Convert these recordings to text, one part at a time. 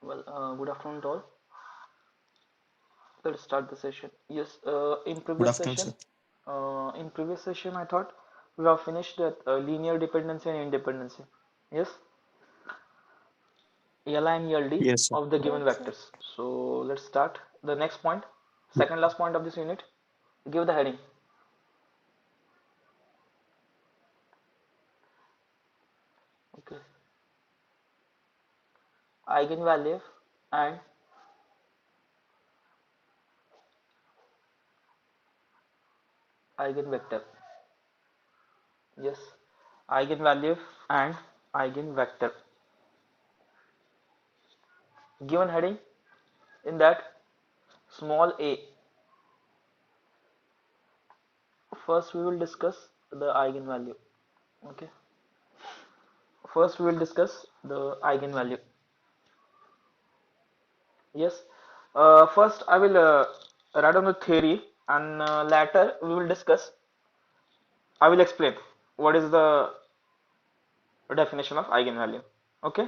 Good afternoon to all. Let's start the session. Yes, Good afternoon, sir. In previous session, I thought we have finished that linear dependency and independency. Yes, Li and LD Yes, sir. of the given vectors. So let's start the next point, Yeah. second last point of this unit. Give the heading. Okay, eigenvalue and eigenvector. Yes, eigenvalue and eigenvector. Given heading in that small a. First, we will discuss the eigenvalue. Okay. First, we will discuss the eigenvalue. Yes. First, I will write down the theory, and later we will discuss. I will explain what is the definition of eigenvalue. Okay.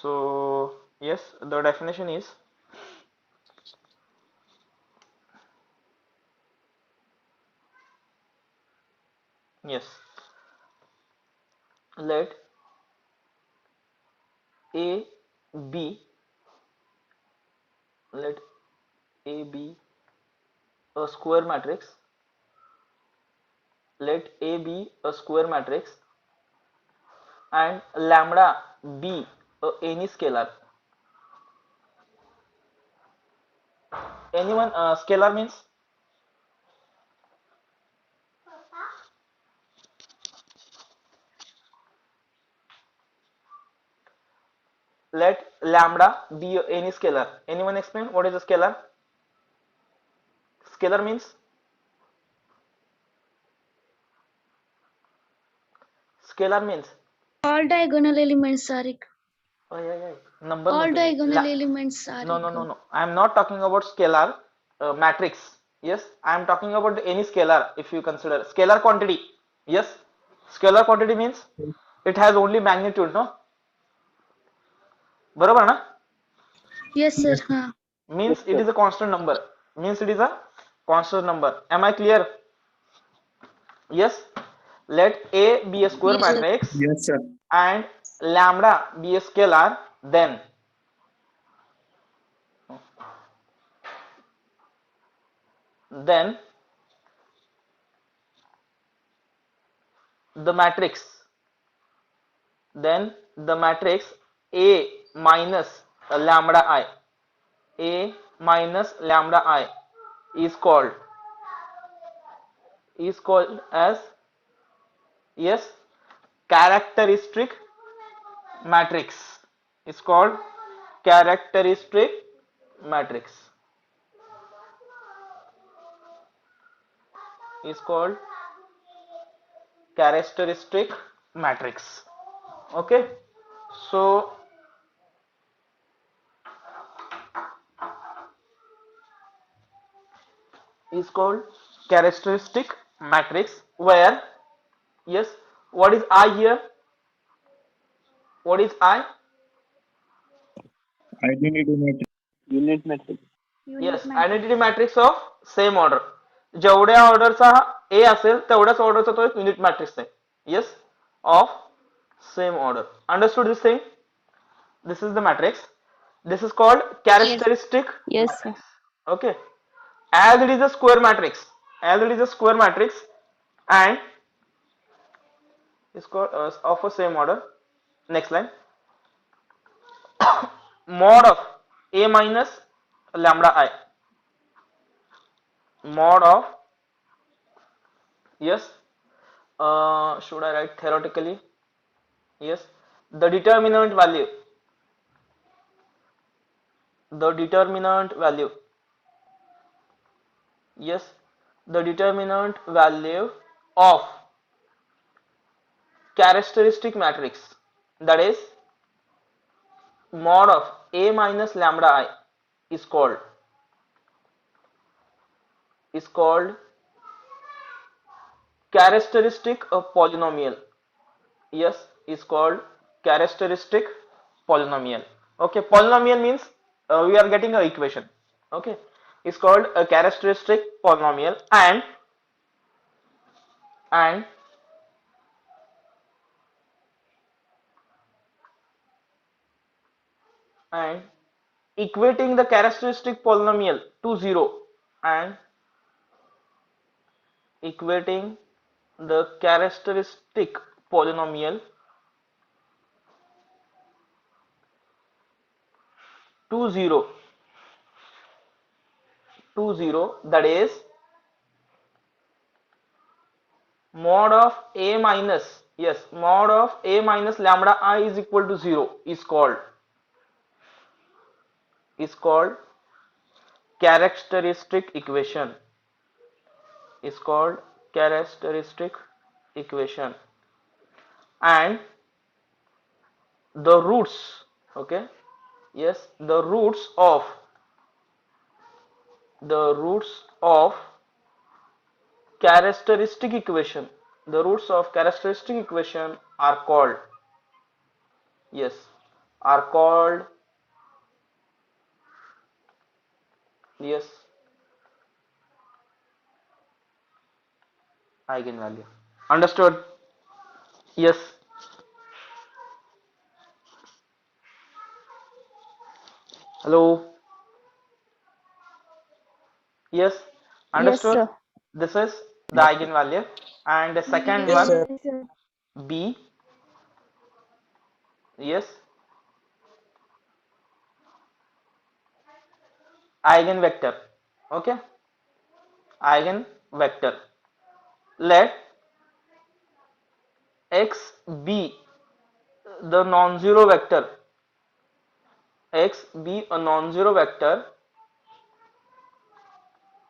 So yes, the definition is yes. Let A be let A be a square matrix. Let A be a square matrix and lambda be any scalar. Anyone scalar means let lambda be any scalar. Anyone explain what is a scalar? Scalar means scalar means All diagonal elements are equal. oh yeah yeah number All नको diagonal elements are no no no equal. no I am not talking about scalar matrix. Yes, I am talking about any scalar. If you consider scalar quantity, yes, scalar quantity means it has only magnitude, no? बरोबर ना? Yes, sir. Yes, sir. हाँ. Means it is a constant number. Means it is a constant number. Am I clear? Yes. Let A be a square Yes, sir. matrix Yes, sir. and lambda be a scalar, then the matrix the matrix A minus lambda I A minus lambda I is called as yes characteristic matrix. It's called characteristic matrix. Is called characteristic matrix. Okay, so is called characteristic matrix where yes, what is I here? What is I? Identity matrix. Unit metric. Unit Yes, matrix. Identity matrix of same order. जेवढ्या ऑर्डरचा ए असेल तेवढ्याच ऑर्डरचा तो एक unit matrix आहे. Yes, of same order. Understood this thing? This is the matrix. This is called Yes. characteristic Yes, sir. matrix. Okay. As it is a square matrix, as it is a square matrix, and is called of a same order. Next line. Mod of a minus lambda I. Mod of yes. Should I write theoretically? Yes. The determinant value. The determinant value. Yes. The determinant value of characteristic matrix, that is mod of a minus lambda I is called characteristic of polynomial. Yes, is called characteristic polynomial. Okay, polynomial means we are getting a equation. Okay, it's called a characteristic polynomial, and and equating the characteristic polynomial to 0, and equating the characteristic polynomial to 0, that is mod of a minus, yes, mod of a minus lambda I is equal to 0 is called characteristic equation, is called characteristic equation. And the roots, okay, yes, the roots of characteristic equation, the roots of characteristic equation are called, yes, are called, yes, eigenvalue. Understood? Yes. Hello. Yes. Yes, Understood? sir. This is the eigenvalue. And the second Yes, one, sir. Yes, sir. B, yes, eigenvector. Okay, eigenvector. Let x be the non-zero vector, x be a non-zero vector,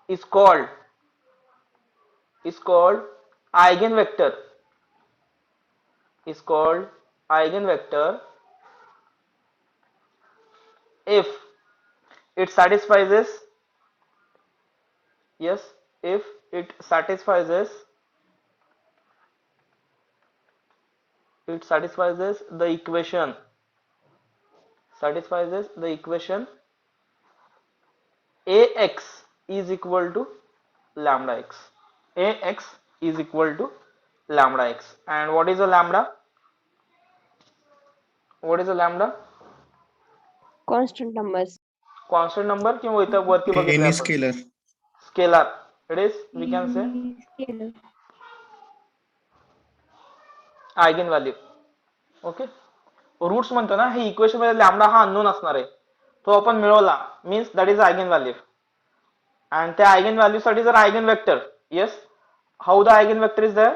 is called is called eigenvector, is called eigenvector if it satisfies, yes, if it satisfies the equation ax is equal to lambda x, ax is equal to lambda x. And what is a lambda? What is a lambda? Constant numbers. Constant number किंवा इथं वरती बघितलंय Any आपण scalar. scalar. It is, we can say, Scalar. eigenvalue. Okay, roots म्हणतो ना, हे equation मध्ये lambda हा अननोन असणार आहे, तो आपण मिळवला means that is eigen value. आणि त्या आयगेन व्हॅल्यू साठी जर eigen vector, yes, how the eigen vector is there,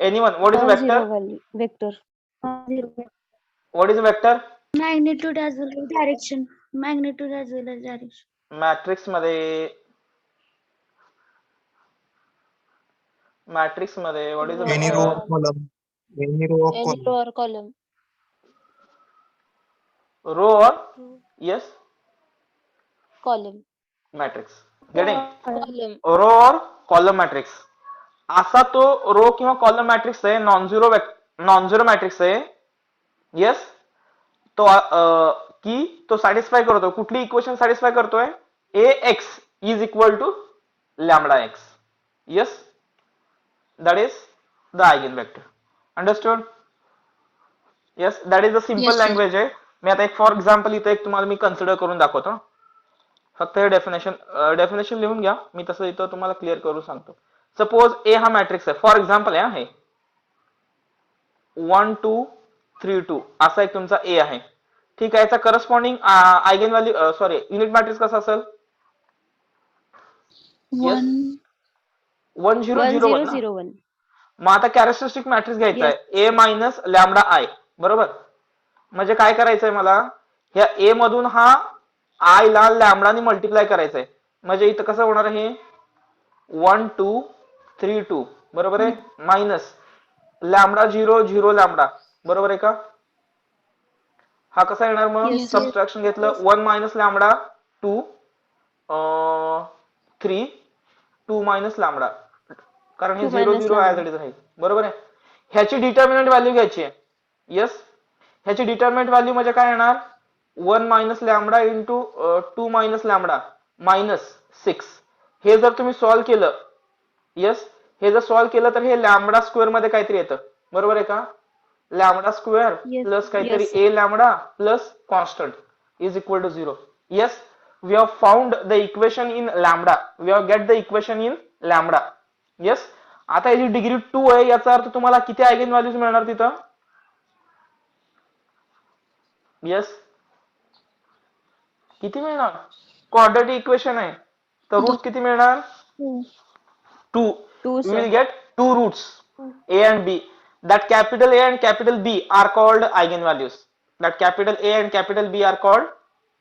anyone, what is Non-zero vector, value vector. Non-zero vector. What is vector? Magnitude as well as direction. Magnitude as well as direction. Matrix मध्ये, what is a Row Any row or of vector? column. column. Any row of Any column. row or column. Row or, Row. Yes, Column. Matrix. Getting? Column. Row or column matrix, असा तो row किंवा column matrix आहे, non zero matrix आहे, yes, तो की तो satisfy करतो, कुठली इक्वेशन सॅटिस्फाय करतोय, A X is equal to lambda X, yes, that is the eigen vector. Understood? Yes, that is the simple Yes, sir. Language आहे. मी आता एक फॉर एक्झाम्पल इथे एक तुम्हाला मी कन्सिडर करून दाखवतो. फक्त हे डेफिनेशन लिहून घ्या, मी तसं इथं तुम्हाला क्लिअर करून सांगतो. सपोज ए हा मॅट्रिक्स आहे, फॉर एक्झाम्पल आहे, 1 2 3 2 असा एक तुमचा ए आहे, ठीक आहे. याचा corresponding eigen value, sorry, unit matrix कसा असेल, येस, 1. 1 0 0 1 ना. 1001. मग आता कॅरेक्टरिस्टिक मॅट्रिक्स घ्यायचा Yes. आहे, ए मायनस लॅम्बडा आय, बरोबर. म्हणजे काय करायचंय मला, ह्या ए मधून हा आय ला लॅम्बडाने मल्टिप्लाय करायचंय. म्हणजे इथं कसं होणार आहे, 1 2 3 2, बरोबर आहे, मायनस लॅम्बडा 0 0 लॅम्बडा, बरोबर आहे का. हा कसा येणार मग, Yes, Yes, sir. yes. Subtraction घेतलं, Yes. 1 minus lambda 2 3 2 minus lambda, कारण हे 2 0 minus 0 as lambda. It is राहील, बरोबर आहे. ह्याची डिटर्मिनंट व्हॅल्यू घ्यायची आहे, यस, ह्याची डिटर्मिनंट व्हॅल्यू म्हणजे काय येणार 1 minus lambda into 2 minus lambda minus 6. हे जर तुम्ही सॉल्व्ह केलं, यस, हे जर सॉल्व्ह केलं तर हे लॅमडा स्क्वेअर मध्ये काहीतरी येतं, बरोबर आहे का? Lambda square Yes. प्लस काहीतरी Yes. A lambda plus constant is equal to 0. Yes, we have found the equation in lambda, we have get the equation in lambda. yes, आता याची डिग्री 2 आहे, याचा अर्थ तुम्हाला किती आयगेन व्हॅल्यूज मिळणार तिथं? यस, किती मिळणार? क्वाड्रेटिक इक्वेशन आहे तर रूट्स किती मिळणार? 2. 2. 2, We sir. will get two roots a and b. That capital A and capital B are called eigenvalues. That capital A and capital B are called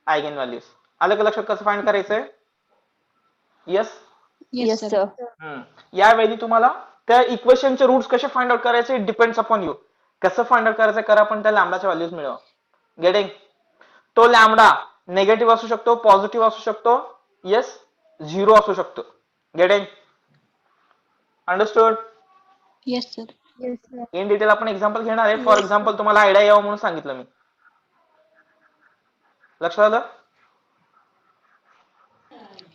eigenvalues. आलं का लक्षात कसं फाइंड करायचंय? Yes. Yes, sir. यावेळी तुम्हाला त्या इक्वेशनचे roots कसे फाइंड आउट करायचे डिपेंड्स अपॉन यू. कसं फाइंड आउट करायचं करा, पण त्या लॅम्बडाच्या व्हॅल्यूज मिळवा. गेटिंग? तो लॅम्बडा नेगेटिव्ह असू शकतो, पॉझिटिव्ह असू शकतो, यस, 0 असू शकतो. Getting? Understood? Yes, sir. Yes, sir. In detail आपण एक्झाम्पल घेणार आहे. फॉर Yes, एक्झाम्पल तुम्हाला आयडिया यावं म्हणून सांगितलं मी. लक्षात आलं?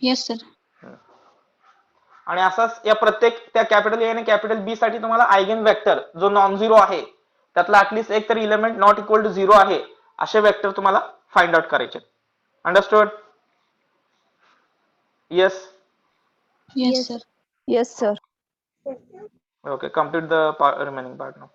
Yes, sir. आणि असाच या प्रत्येक त्या कॅपिटल ए आणि कॅपिटल बी साठी तुम्हाला आयगेन वेक्टर जो नॉन झिरो आहे त्यातला ऍटलीस्ट एक तरी इलेमेंट नॉट इक्वल टू 0 आहे असे वेक्टर तुम्हाला फाइंड आउट करायचे. Understood? Yes. Yes, sir. Yes, sir. Okay, complete the remaining part now.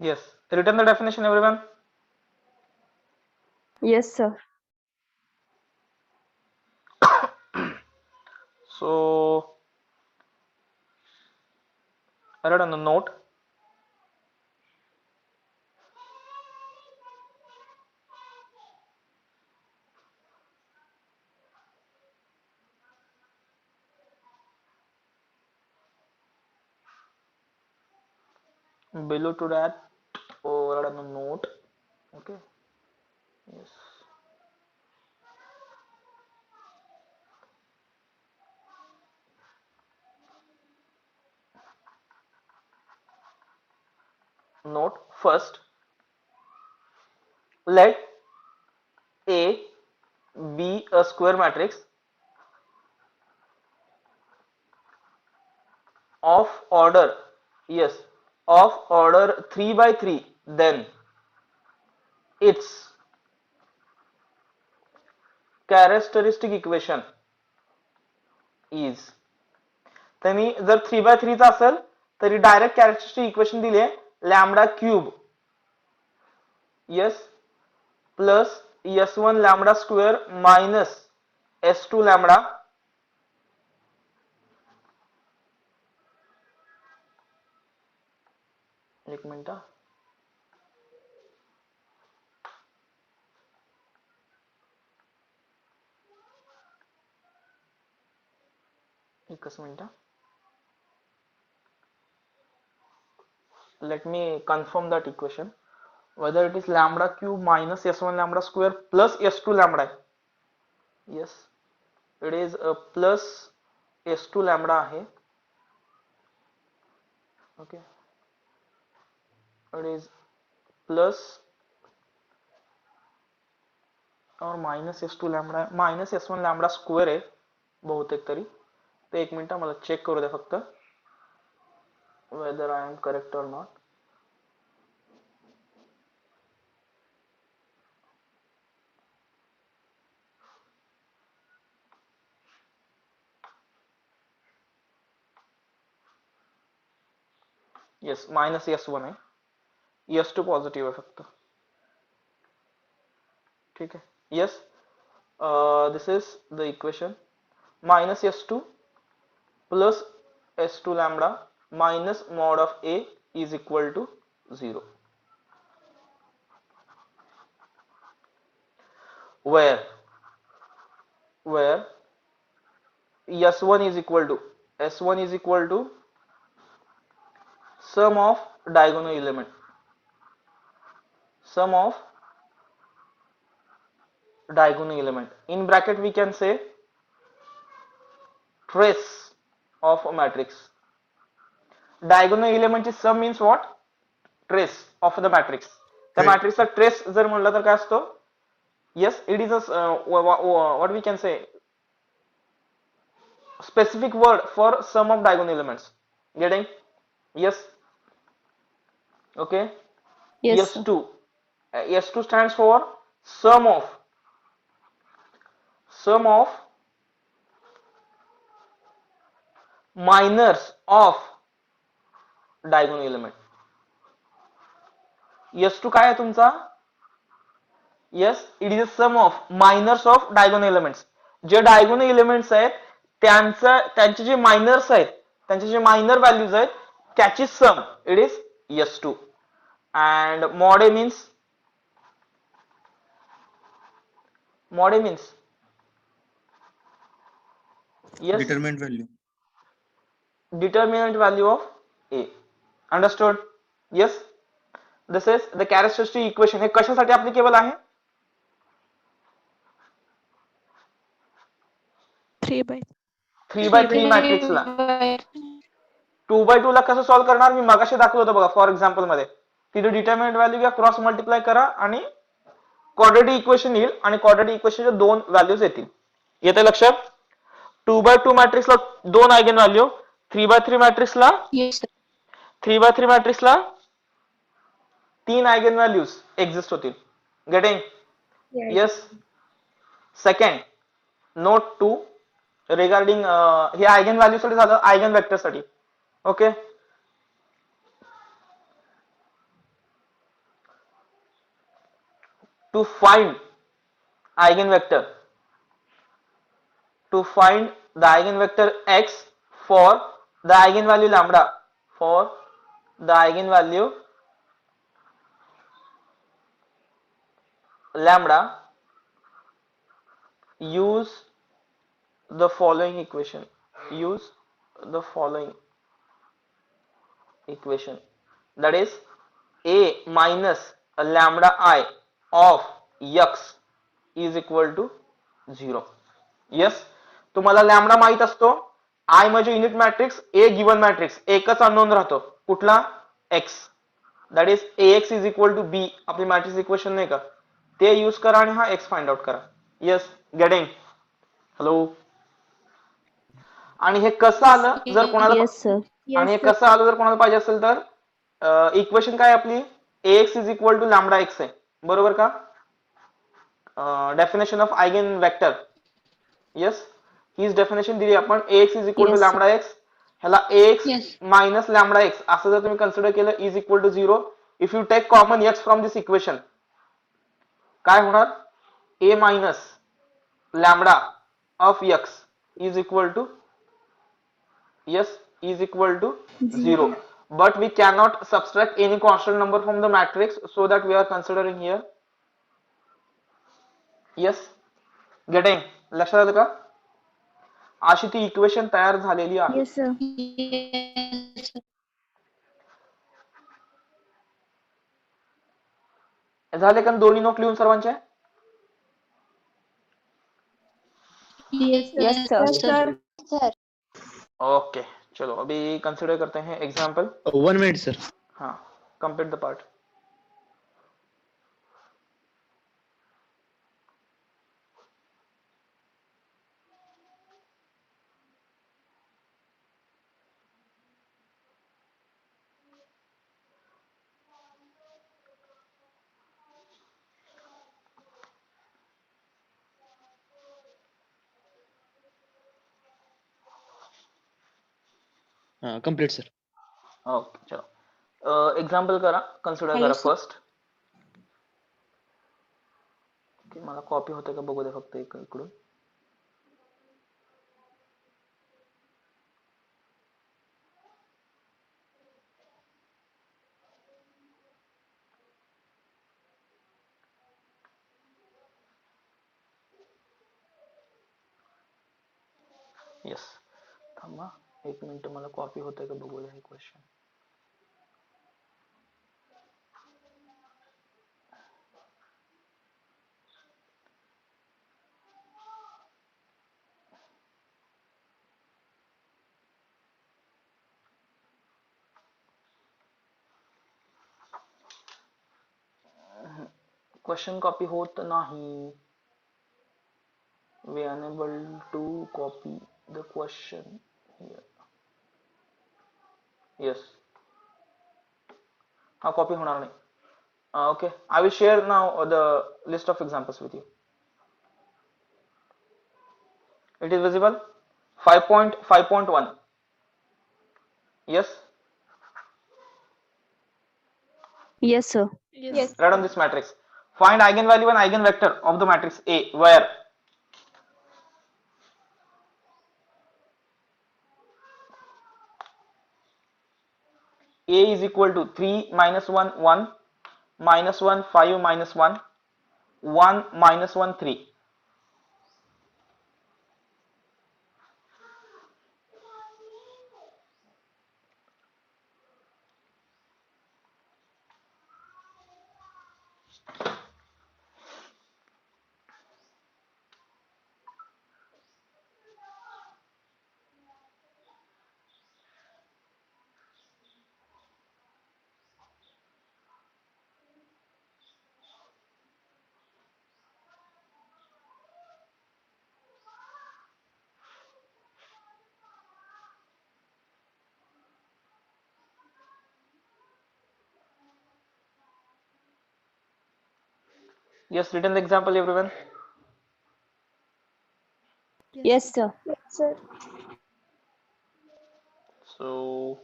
Yes. Written the definition, everyone. Yes, sir. So, I wrote on the note. Below to that, oh, I wrote on the note. Okay. Yes. Note first. Let A be a square matrix of order, yes, of order 3 by 3, then its characteristic equation is. त्यांनी जर 3 by 3 चा असेल तरी direct characteristic equation दिली आहे lambda cube yes plus s1 lambda square minus s2 lambda एक minute. एकच minute. Let me confirm that equation whether it is lambda cube minus s1 lambda square plus s2 lambda. Yes, it is a plus s2 lambda आहे. Okay, it is plus और minus s2 lambda minus s1 lambda square आहे बहुतेक तरी. ते एक minute मला check करू द्या फक्त whether I am correct or not. Yes, minus s1 आहे, s2 पॉझिटिव्ह आहे फक्त. ठीक आहे. Yes, this is the equation minus s2 plus s2 lambda minus mod of a is equal to 0. Where S1 is equal to sum of diagonal element, in bracket we can say trace of a matrix. Diagonal element ची sum means what? Trace of the matrix. त्या Trace. मॅट्रिक्सचा trace जर म्हणलं तर काय असतो? Yes, it is a what we can say specific word for sum of diagonal elements. Getting? Yes. Okay. Yes, sir. S2. S2 stands for sum of minors of diagonal element. S2 काय आहे तुमचा? Yes, it is a sum of minors of diagonal elements. जे diagonal elements आहेत त्यांचे जे minors आहेत, त्यांचे जे minor values आहेत, त्याची sum it is S2. And mod A means yes, determinant value of A. Understood? Yes. This is the characteristic equation. हे कशासाठी applicable आहे? 3 by 3 मॅट्रिक्स ला 2 by 2 ला कसं सॉल्व्ह करणार मी मगाशी दाखवलं होतं बघा फॉर एक्झाम्पल मध्ये. तिथे डिटर्मिनंट व्हॅल्यू घ्या, क्रॉस मल्टिप्लाय करा आणि क्वाड्रेटिक इक्वेशन येईल आणि क्वाड्रेटिक इक्वेशनचे दोन व्हॅल्यूज येतील. येते लक्षात? 2 by 2 मॅट्रिक्सला दोन eigen value, 3 by 3 मॅट्रिक्सला Yes, sir. 3 by 3 मॅट्रिक्सला तीन आयगेन व्हॅल्यूज एक्झिस्ट होतील. Getting? Yes. Second note 2 regarding हे आयगेन व्हॅल्यू साठी झालं, आयगेन वेक्टर साठी. Okay. To find eigenvector, the eigenvector x for the eigenvalue lambda, use the following equation. That is a minus lambda I of x is equal to 0. Yes, तुम्हाला lambda माहित असतो. I म्हणजे unit matrix, A given matrix, एकच unknown राहतो. कुठला? x. That is ax is equal to b. आपली matrix equation नाही का, ते यूज करा आणि हा x फाइंड आउट करा. Yes, getting? हॅलो. आणि हे कसं आलं जर कोणाला आणि हे कसं आलं जर कोणाला पाहिजे असेल तर इक्वेशन काय आपली ax is equal to lambda x आहे, बरोबर का? Definition of eigen vector. Yes, हीच डेफिनेशन दिली आपण. ax is equal to lambda x. ह्याला ax Yes. Minus lambda x असं जर तुम्ही कन्सिडर केलं is equal to 0. If you take common x from this equation काय होणार? a minus lambda of x is equal to is equal to 0. But we cannot subtract any constant number from the matrix, so that we are considering here. Yes, getting? लक्षात आलं का? अशी ती equation तयार झालेली आहे. Yes, sir. Yes, sir. झाले का दोन्ही नोट लिहून सर्वांचे? Yes, sir. Sir. ओके, चलो अभी कंसिडर करते हैं एग्जाम्पल. 1 minute, sir. हाँ, complete the part. Complete, sir. Okay, चलो एक्झाम्पल करा, कन्सिडर Hello, करा sir. फर्स्ट. मला कॉपी होते का बघू दे फक्त इकडून. येस. थांबा 1 मिनिट, मला कॉपी होतंय का बघूया हे क्वेश्चन. क्वेश्चन कॉपी होत नाही. We unable to copy the question here. Yes. हा कॉपी होणार नाही. Okay, I will share now the list of examples with you. It is visible. 5.5.1. Yes. Yes, sir. Yes. Write on this matrix. Find eigenvalue and eigenvector of the matrix A where A is equal to 3 minus 1 1 minus 1 5 minus 1 1 minus 1 3. Yes, written the example everyone. Yes, sir. Sir. So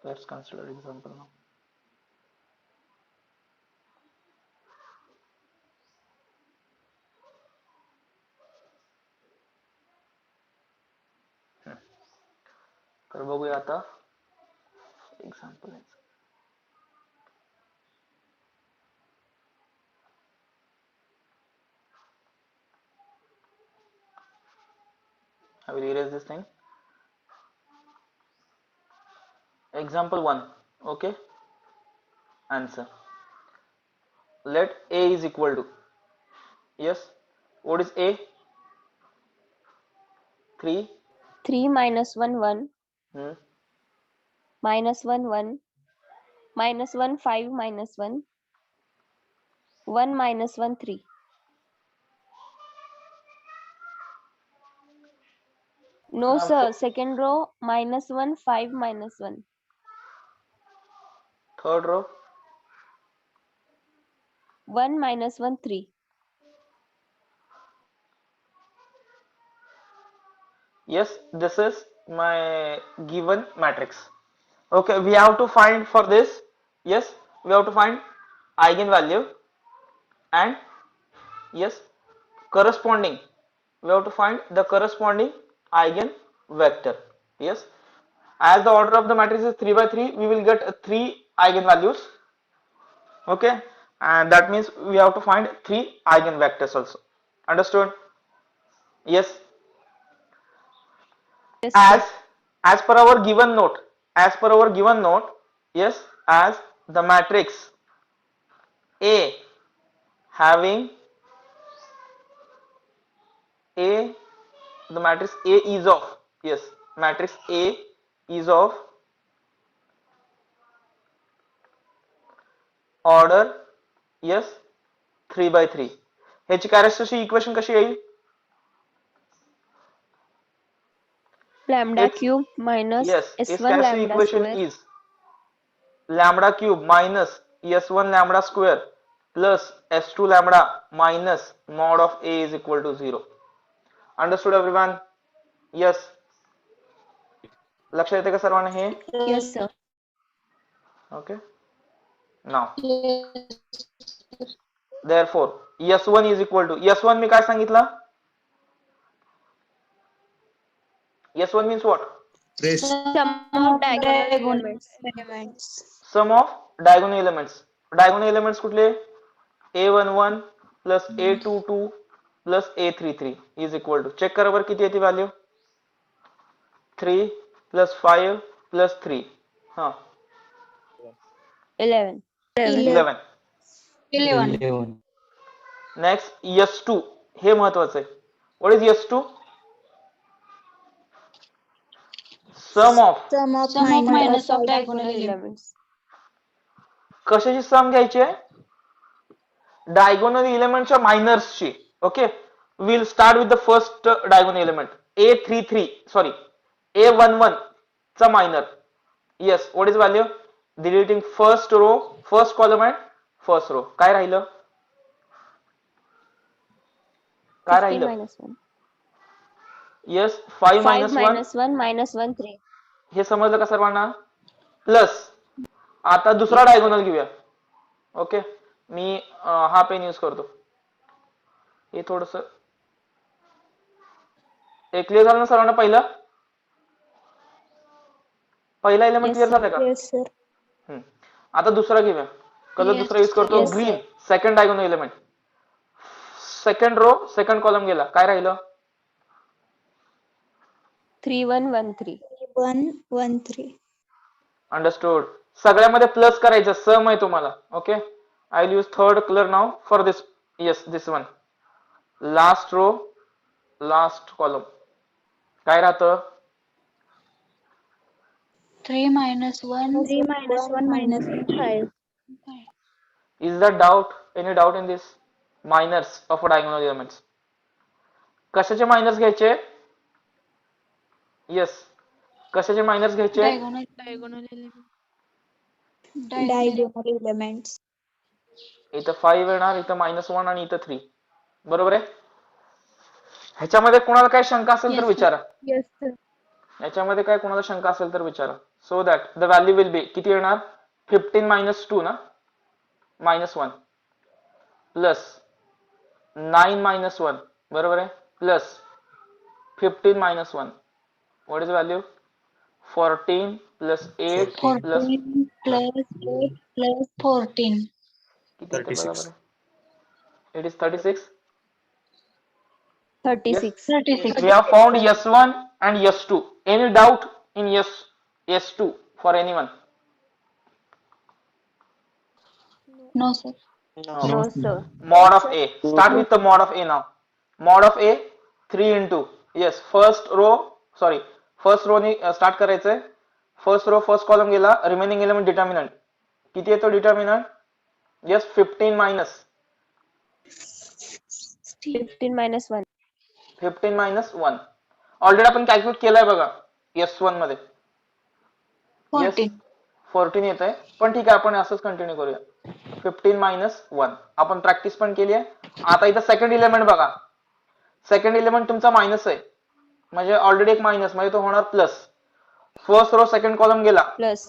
let's consider example now. तर बघूया आता example. I will erase this thing. Example 1. Okay. Answer. Let A is equal to. Yes. What is A? 3. 3 minus 1 1 Hmm. minus 1 1 minus 1 5 minus 1 1 minus 1 3. No, Now sir. Second row minus 1 5 minus 1 third row. 1 minus 1 3. Yes, this is my given matrix. Okay, we have to find for this. Yes, we have to find eigenvalue and yes, corresponding. We have to find the corresponding eigenvector. Yes, as the order of the matrix is 3 by 3, we will get 3 eigenvalues. Okay, and that means we have to find 3 eigenvectors also. Understood? Yes. Yes, as sir. as per our given note, as per our given note, yes, as the matrix A having A, the matrix A is of, yes, matrix A is of order, yes, 3 by 3. ह्याची characteristic equation कशी येईल? Lambda Its cube minus yes, its S1 characteristic lambda equation square is lambda cube minus s1 lambda square plus s2 lambda minus mod of A is equal to 0. Understood everyone? Yes. लक्ष येते का सर्वांना हे? Yes, sir. Okay. Now, Yes. therefore, s1 is equal to s1 मी काय सांगितलं? S1 means what? Trace. Sum of diagonal elements. Sum of diagonal elements. Diagonal elements कुठले? A11 plus A22 plus A33 is equal to. Check करा बरं किती येते value? 3 plus 5 plus 3. Huh. 11. 11. 11. Next, S2. हे महत्वाचं आहे. What is S2? Sum of. Sum of Sum of minus minus of diagonal elements. elements. कशाची sum घ्यायची आहे? डायगोनल एलिमेंटच्या मायनर्सची. Okay, will start with the first diagonal element A33 sorry A11 चा मायनर. Yes, what is value? Deleting first row, first column and first row. काय राहिलं? काय 15 राहिलं? minus 1. येस, 5 5 minus 1. minus 1 minus 1 3. हे समजलं का सर्वांना? प्लस आता दुसरा डायगोनल घेऊया. ओके, मी हा पेन यूज करतो. हे थोडस क्लिअर झालं ना सर्वांना? पहिला एलिमेंट Yes, क्लिअर sir. झालं का? Yes, sir. आता दुसरा घेऊया. कलर Yes, दुसरा यूज करतो. yes, green, sir. Second diagonal element, second row, second column गेला. काय राहिलं? 3 1 1 3. 1, 1, 3. अंडरस्टूड. सगळ्यामध्ये प्लस करायचं, सम आहे तुम्हाला. Okay, I will use third colour now for this. Yes, this one. Last row, last column. काय राहतं? 3 minus 1. 3 minus 1 minus 5. Is there doubt? Any doubt in this? Minors of diagonal elements. कशाचे minors घ्यायचे? Yes, कशाचे minors घ्यायचे? Diagonal element. Diagonal elements. इथं 5 येणार, इथं -1 आणि इथं 3. बरोबर आहे? ह्याच्यामध्ये कोणाला काय शंका असेल तर Yes, sir. विचारा. Yes, sir. याच्यामध्ये काय कोणाला शंका असेल तर विचारा. So that the value will be किती येणार? 15 minus 2 ना, -1 प्लस 9 minus 1. बरोबर आहे? Plus 15 minus 1. What is value? 14 plus 8 plus 14 plus 8 plus 14. किती येतं बघा 36. बरं. It is 36. 36. 36. We have found S1 and S2. Any doubt in S2 for anyone? No, sir. No, sir. Mod of A. Start with the mod of A now. Mod of A 3 into. Yes, first row ni start करायचंय. First row, first column गेला. Remaining element determinant किती येतो? Determinant yes 15 minus 15 minus 1. 15 minus 1. Already आपण calculate केलाय बघा S1 मध्ये. Yes 14. 14 येत आहे, पण ठीक आहे आपण असंच कंटिन्यू करूया. 15 minus 1 आपण प्रॅक्टिस पण केली आहे. आता इथं सेकंड एलिमेंट बघा. सेकंड एलिमेंट तुमचा मायनस आहे, म्हणजे ऑलरेडी एक मायनस, म्हणजे तो होणार plus. First row second column गेला. Plus.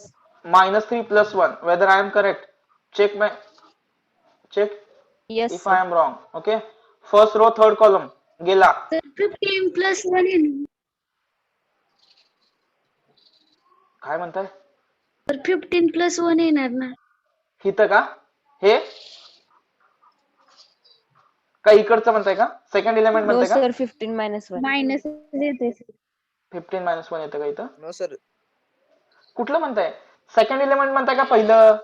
-3 plus 1. Whether I am correct? Check Yes, if sir. I am wrong. Okay. First row third column गेला. Sir, 15 plus 1 in. काय म्हणताय? Sir, 15 plus 1 येणार ना. हिथं का? हे का इकडचं म्हणताय का? सेकंड एलिमेंट No, म्हणताय का? sir. 15 minus 1. Minus येते. 15 minus 1 येतं का इथं? No sir. कुठलं म्हणताय? सेकंड एलिमेंट म्हणताय का पहिलं?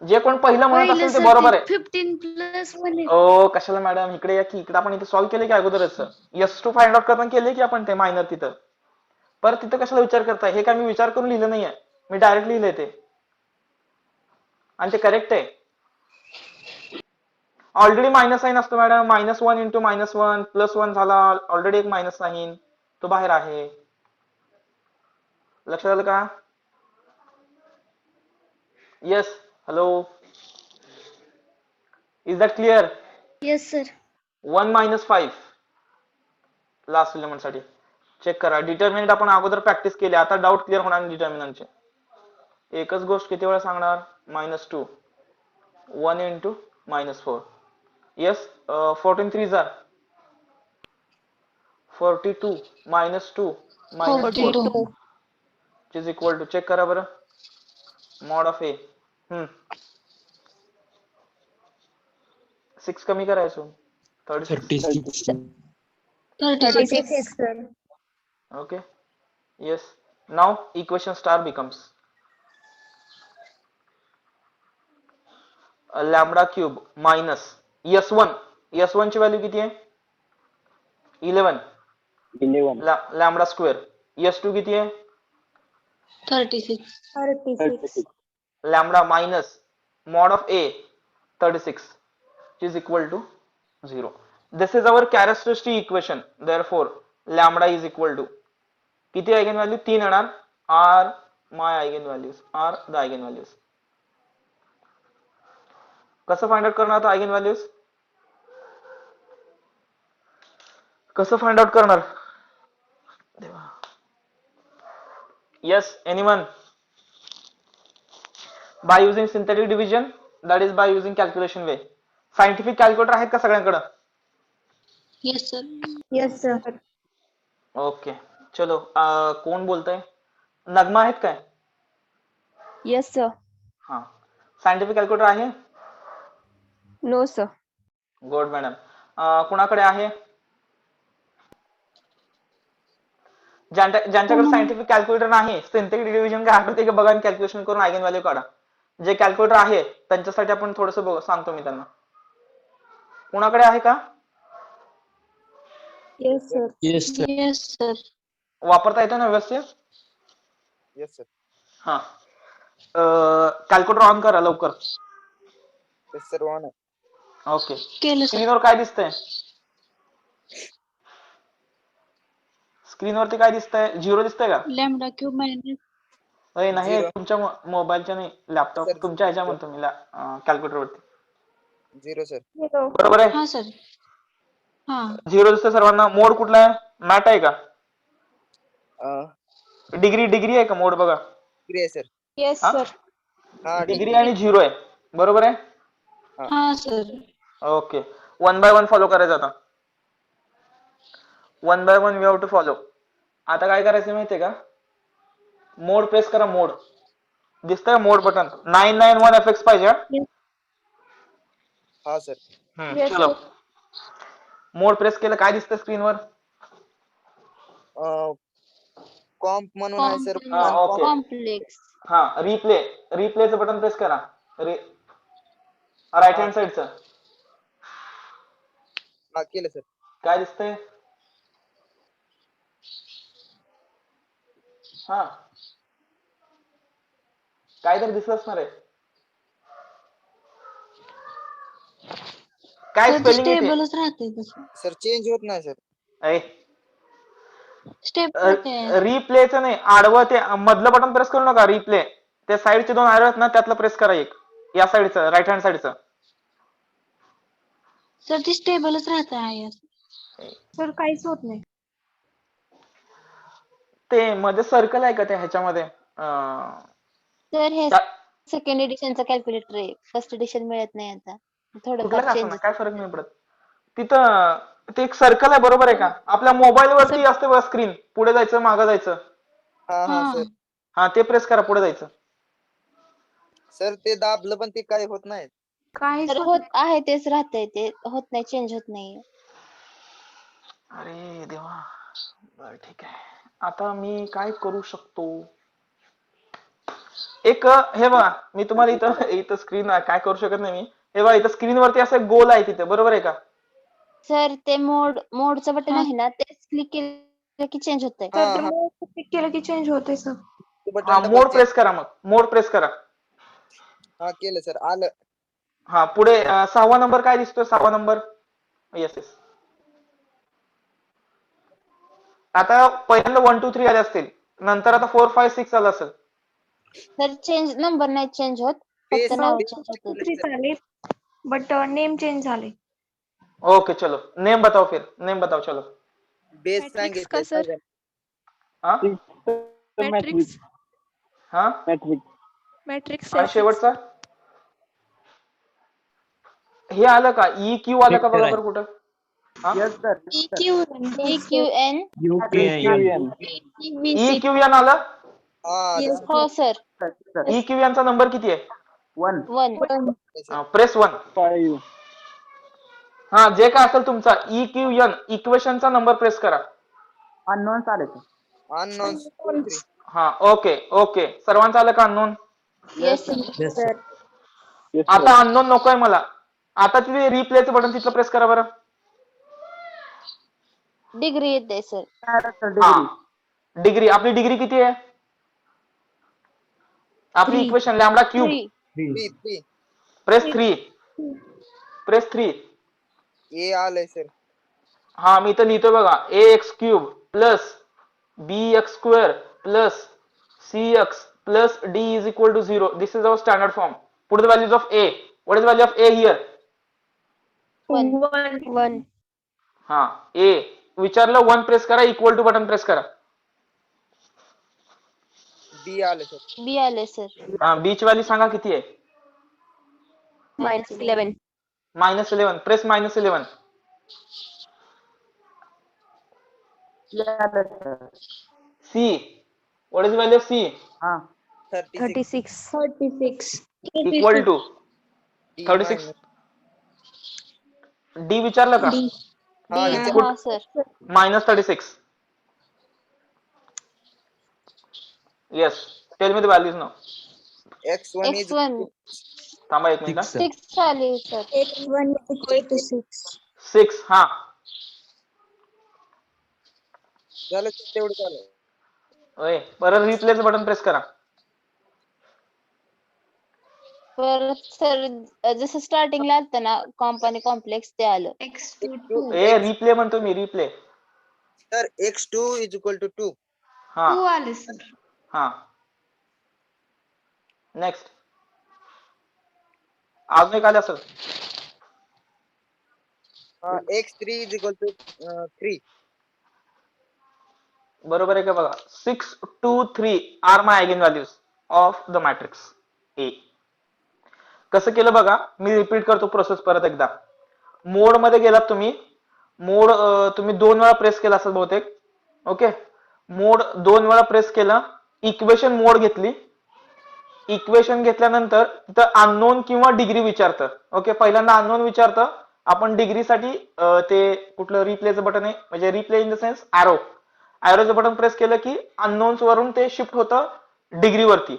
जे कोण पहिलं म्हणत पहिलं असेल ते sir, बरोबर आहे. 15 plus 1 ओ कशाला मॅडम, इकडे या की. इकडे आपण इथे सॉल्व्ह केले की अगोदरच. S2 फाइंड आउट करताना केले की आपण ते मायनर तिथं. परत तिथं कशाला विचार करताय? हे काय मी विचार करून लिहिलं नाहीये, मी डायरेक्ट लिहिलंय ते, आणि ते करेक्ट आहे. ऑलरेडी मायनस साईन असतो मॅडम. -1 into -1 +1 झाला, ऑलरेडी एक मायनस साईन तो बाहेर आहे. लक्षात आलं का? Yes, hello, is that clear? Yes, sir. 1 - 5 last element साठी. चेक करा. डिटर्मिनंट आपण अगोदर प्रॅक्टिस केली, आता डाऊट क्लिअर होणार डिटर्मिनंटचे. एकच गोष्ट किती वेळा सांगणार? -2 1 into -4. Yes, 14 3s are 42 -2 -4 42. which is equal to, check करा बरं, mod of A. 6 कमी करायचो 36. 36. 36. Yes, sir. Okay. Yes. Now equation star becomes lambda cube minus s1. s1 ची व्हॅल्यू किती आहे? 11. 11. Lambda square. s2 किती आहे? 36. 36. Lambda minus mod of a 36 which is equal to 0. This is our characteristic equation. Therefore lambda is equal to किती eigen value? 3 येणार. r my eigen values, r the eigen values. कसं find out करणार आता eigen values? कसं find out करणार? Yes, anyone? By using synthetic division, that is by using calculation way. Scientific calculator आहेत का सगळ्यांकडे? Yes, sir. Yes, sir. Okay चलो कोण बोलतंय? नगमा आहेत काय? Yes sir. हा. सायंटिफिक कॅल्क्युलेटर आहे? No sir. Good madam. कुणाकडे आहे? ज्यांच्याकडे सायंटिफिक कॅल्क्युलेटर नाही, सिंथेटिक डिव्हिजन काय आठवते की बघा, कॅल्क्युलेशन करून आयगेन व्हॅल्यू काढा. जे कॅल्क्युलेटर आहे त्यांच्यासाठी आपण थोडंसं सांगतो मी त्यांना. कुणाकडे आहे का? Yes, sir. Yes, sir. Yes, sir. वापरता येतो ना व्यवस्थित? Yes sir. हा. कॅल्क्युलेटर ऑन करा लवकर. येस सर, ऑन आहे. ओके. केलं सर. स्क्रीनवर काय दिसतंय? स्क्रीनवरती काय दिसतंय? 0 दिसतंय का? Lambda cube minus. नाही, 0. तुमच्या मोबाईलच्या नाही, लॅपटॉप सर, तुमच्या ह्याच्या म्हणतो मी, कॅल्क्युलेटरवरती. 0 सर. बरोबर आहे? हा सर. हा. 0 दिसतंय सर्वांना. मोड कुठला आहे? मॅट आहे का? डिग्री आहे का मोड? बघा. डिग्री आहे सर. येस हा? सर. हा, डिग्री आणि 0 आहे. बरोबर आहे? हा सर. ओके. 1 by 1 फॉलो करायचं आता. 1 by 1 we have to follow. आता काय करायचं माहितीये का? मोड प्रेस करा. मोड दिसतंय? मोड बटन 991 FX पाहिजे. हा सर. चलो. मोड प्रेस केलं काय दिसतं स्क्रीनवर? कॉम्प म्हणून आहे सर. हा, ओके. कॉम्प्लेक्स. हा, रिप्लेचं बटन प्रेस करा. राईट हँड साइडचं. हा, केलं सर. काय दिसतंय? हा, काय तर दिसत असणार आहे. काय सर ते स्पेलिंग येते? स्टेबलच राहते तसं. सर चेंज होत नाही सर. स्टेबल. रिप्लेचं नाही, आडवं ते मधलं बटन प्रेस करू नका. रिप्ले ते साईडचे 2 आडवे आहेत ना, त्यातलं प्रेस करा एक. या साईडचं, राईट हँड साईडचं. सर ते स्टेबलच राहत आहे. सर काहीच होत नाही. ते मध्ये सर्कल आहे का ते ह्याच्यामध्ये? सर हे त्या- सेकंड एडिशनचं कॅल्क्युलेटर आहे. फर्स्ट एडिशन मिळत नाही आता. कुठलं थोडंफार का असं चेंजेस. काय फरक नाही पडत. तिथं ते एक सर्कल आहे, बरोबर आहे का? आपल्या मोबाईल वरती असते बघा स्क्रीन, पुढे जायचं मागं जायचं. हा हा हा. सर. हा, ते प्रेस करा, पुढे जायचं. सर ते दाबलं पण ते काय होत नाही. काहीच तर होत होत आहे तेच राहतंय, ते होत नाही, चेंज होत नाही. अरे देवा. बरं ठीक आहे. आता मी काय करू शकतो? एक हे बघा, मी तुम्हाला इथं स्क्रीन काय करू शकत नाही मी. हे बघा, इथं स्क्रीनवरती असं गोल आहे तिथे, बरोबर आहे का? सर ते मोडचं बटन हा. आहे ना, ते क्लिक केलं की चेंज होतंय. हा तर हा, क्लिक केलं की चेंज होते सर. ते हा, बटन डबल मोड चेंज. प्रेस करा. मग मोड प्रेस करा. हा, केलं सर. आलं. हा, पुढे 6वा नंबर काय दिसतोय? 6वा नंबर. येस. आता पहिल्यांदा 1 2 3 आले असतील, नंतर आता 4 5 6 आलं असेल. तर चेंज नंबर नाही चेंज होत, फक्त बेस नाव बेस चेंज होतं. 3 झाले बट नेम चेंज झाले. ओके चलो, नेम बताओ फिर. नेम बताओ चलो. बेस मॅट्रिक्स का सांगितलं. सर? हा मॅट्रिक्स हा मॅट्रिक्स आणि 6. शेवटचा हे आलं का? EQ आलं का बघा बरं कुठं? हा, EQN UPN. EQN आलं? हा, आलं. हो सर. EQN चा नंबर किती आहे? 1 1. सर. प्रेस 1. 5 हा, जे काय असेल तुमचा EQN इक्वेशनचा नंबर प्रेस करा. अननोन चालेल. unknowns 2, 3. हा ओके ओके, सर्वांचं आलं का अननोन? Yes Yes, sir. आता अननोन नकोय मला. आता तिथे रिप्लेचं बटन तिथलं प्रेस करा बरं. डिग्री येते सर. हा डिग्री, आपली डिग्री किती आहे? आपली Three. Equation lambda cube. 3. 3. Press 3. Press 3. A आलंय सर. हा मी तर लिहितो बघा, A X cube plus B X square plus C X plus D is equal to 0. This is our standard form. Put the values of A. What is value of A here? 1. हा ए विचारलं 1 press करा, equal to button press करा. बी आलं sir. बी आले sir. हा beach value सांगा किती आहे? -11. -11. Press -11. C, what is value of C? 36. 36. Equal to D 36. minus. D विचारलं का? हा डी विचार. हा सर. -36. Yes. Tell me the values now. x1 is x1 थांबा एक मिनिट. 6 आले sir. X1 is equal to 6. 6. हा झालं sir, तेवढं झालं. ओय परत रिप्लेस बटन प्रेस करा. परत सर जसं स्टार्टिंगला आलतं ना कंपनी कॉम्प्लेक्स ते आलं. X2 ए रिप्ले म्हणतो मी, replay. Sir x2 is equal to 2. हा 2 आले सर. हा नेक्स्ट. अजून एक आलं असेल. x3 is equal to 3. बरोबर आहे का बघा. 6, 2, 3 are my eigen values of the matrix A. कसं केलं बघा, मी रिपीट करतो प्रोसेस परत एकदा. मोड मध्ये गेलात तुम्ही. मोड तुम्ही 2 वेळा प्रेस केला असेल बहुतेक. ओके, मोड 2 वेळा प्रेस केलं. इक्वेशन मोड घेतली. इक्वेशन घेतल्यानंतर तिथं अननोन किंवा डिग्री विचारतं. ओके, पहिल्यांदा अननोन विचारतं. आपण डिग्रीसाठी ते कुठलं रिप्लेचं बटन आहे, म्हणजे रिप्ले इन द सेन्स ॲरोचं बटन प्रेस केलं की अननोन्स वरून ते शिफ्ट होतं डिग्रीवरती.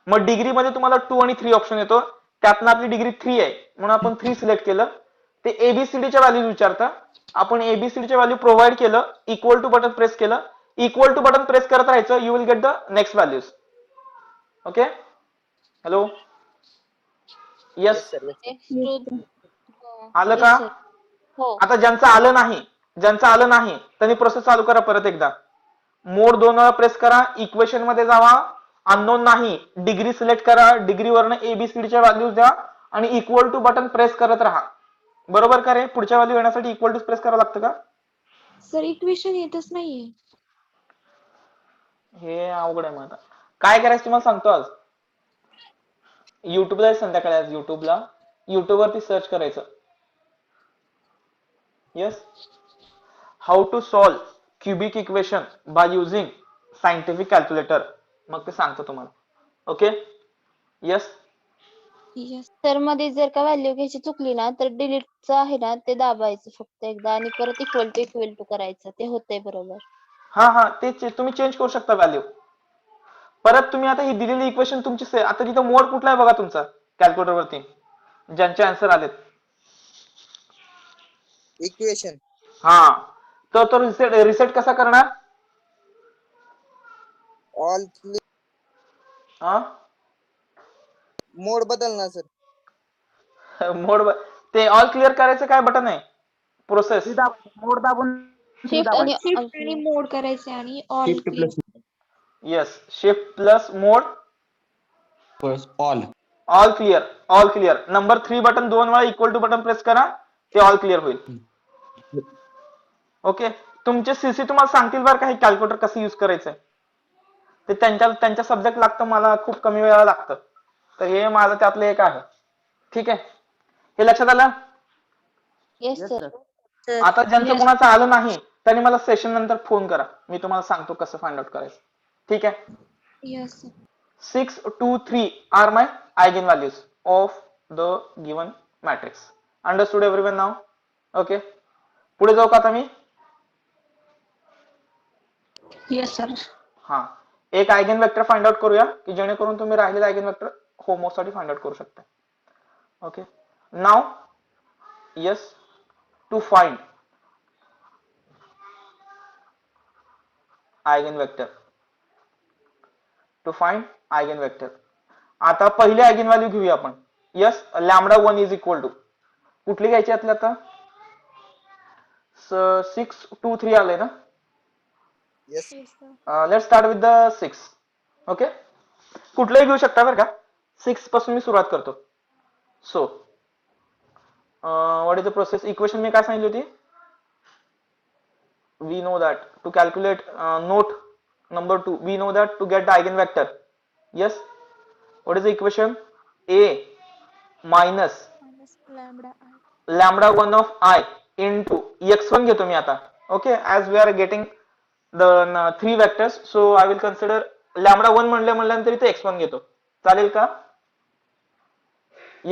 मग डिग्री मध्ये तुम्हाला 2 आणि 3 ऑप्शन येतो. त्यातनं आपली डिग्री 3 आहे म्हणून आपण 3 सिलेक्ट केलं. ते एबीसीडीच्या व्हॅल्यूज विचारतं. आपण एबीसीडीच्या व्हॅल्यू प्रोव्हाइड केलं, इक्वल टू बटन प्रेस केलं. इक्वल टू बटन प्रेस करत राहायचं, you will get the next values. Okay, hello, Yes yes sir. Yes sir. X2 आलं Yes, का? sir. हो. आता ज्यांचं आलं नाही त्यांनी प्रोसेस चालू करा परत एकदा. मोड 2 वेळा प्रेस करा, इक्वेशन मध्ये जावा, अननोन नाही, डिग्री सिलेक्ट करा, डिग्रीवरनं एबीसीडीच्या व्हॅल्यूज द्या आणि इक्वल टू बटन प्रेस करत राहा. बरोबर का रे? पुढच्या व्हॅल्यू येण्यासाठी इक्वल टू प्रेस करावं लागतं का? सर इक्वेशन येतच नाहीये. हे अवघड आहे. मग आता काय करायचं तुम्हाला सांगतो. आज युट्यूबला संध्याकाळी, आज युट्यूबवरती सर्च करायचं. Yes, how to solve cubic equation by using scientific calculator. मग ते सांगतो तुम्हाला. Okay, yes. येस. तर मध्ये जर का व्हॅल्यू घ्यायची चुकली ना तर डिलीटचं आहे ना ते दाबायचं फक्त एकदा आणि परत इक्वल टू करायचं. ते होतंय बरोबर. हा ते तुम्ही चेंज करू शकता व्हॅल्यू. परत तुम्ही आता ही दिलेली इक्वेशन तुमची आता तिथं मोड कुठला आहे बघा तुमचा कॅल्क्युलेटरवरती, ज्यांचे आन्सर आलेत. Equation. हा तो रिसेट कसा करणार? All हा मोड बदलणार सर. मोड ते ऑल क्लिअर करायचं काय बटन आहे? प्रोसेस शिफ्ट आणि शिफ्ट आणि मोड करायचे आणि all Shift plus yes, shift plus mode all. All clear. Number 3 button 2 वेळा इक्वल टू बटन प्रेस करा, ते ऑल क्लिअर होईल. ओके, तुमचे सीसी तुम्हाला सांगतील बरं का हे कॅल्क्युलेटर कसं युज करायचंय. ते त्यांच्या सब्जेक्ट लागतं, मला खूप कमी वेळा लागतं. तर हे माझं त्यातलं एक आहे. ठीक आहे, हे लक्षात आलं? Yes sir. आता ज्यांचं कोणाचं आलं नाही त्यांनी मला सेशन नंतर फोन करा, मी तुम्हाला सांगतो कसं फाइंड आउट करायचं. ठीक आहे. Yes sir. 6, 2, 3 are my eigenvalues of the given matrix. Understood everyone now? Okay. पुढे जाऊ का आता मी? Yes sir. हा, एक आयगेन वेक्टर फाइंड आउट करूया की जेणेकरून तुम्ही राहिलेले आयगेन वेक्टर होमोसाठी फाइंड आउट करू शकता. Okay, now yes, to find eigenvector, to find eigenvector. आता पहिले आयगेन व्हॅल्यू घेऊया आपण. यस, लॅमडा 1 इज इक्वल टू कुठली घ्यायची यातली आता? 6 2 3 आले ना. Yes Yes, sir. Let's start with the 6. ओके, कुठलंही घेऊ शकता बरं का. 6 पासून मी सुरुवात करतो. So what is the process? Equation मी काय सांगितली होती? We know that to calculate note number 2, we know that to get the eigenvector, yes, what is the equation? A minus Minus lambda I. lambda 1 of I into x1 घेतो मी आता. Okay, as we are getting the 3 vectors, so I will consider lambda 1 म्हणल्यानंतर इथे x1 घेतो. चालेल का?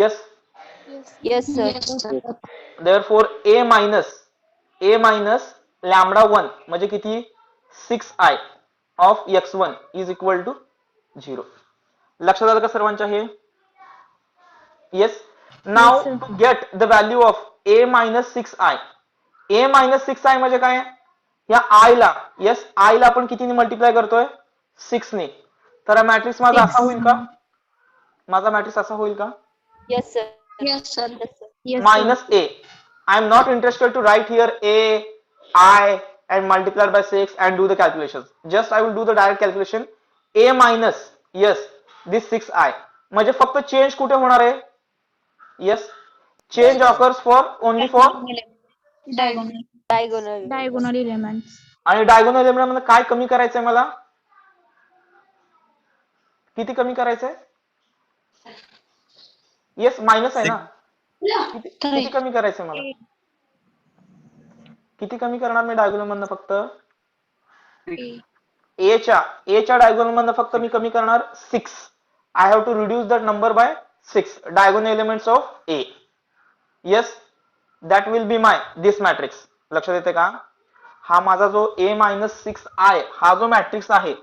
Yes. Yes. Yes, sir. Therefore a minus lambda 1 म्हणजे किती? 6i of x1 is equal to 0. लक्षात आलं का सर्वांच्या हे? Yes. Now sir. To get the value of a minus 6i. a minus 6i म्हणजे काय? या i ला, येस, i ला आपण कितीने मल्टिप्लाय करतोय? 6 ने. तर मॅट्रिक्स माझा असा होईल का? माझा मॅट्रिक्स असा होईल का? Yes, sir. Yes, sir. Yes, sir. Yes, Minus sir. a. I am not interested to write here a, I and multiplied by 6 and do the calculations. Just I will do the direct calculation. A minus, yes, this 6i. म्हणजे फक्त change कुठे होणार आहे? Yes, change occurs for only for Diagonal. Diagonal. Diagonal elements. आणि diagonal element मध्ये काय कमी करायचंय मला? किती कमी करायचंय? येस, मायनस आहे ना. किती कमी करायचंय मला? किती कमी करणार मी डायगोनल मधनं? फक्त A. एच्या डायगोनल मधनं फक्त मी कमी करणार 6. I have to reduce that number by 6 diagonal elements of A. Yes, that will be my this matrix. लक्षात येते का? हा माझा जो a मायनस 6i हा जो मॅट्रिक्स आहे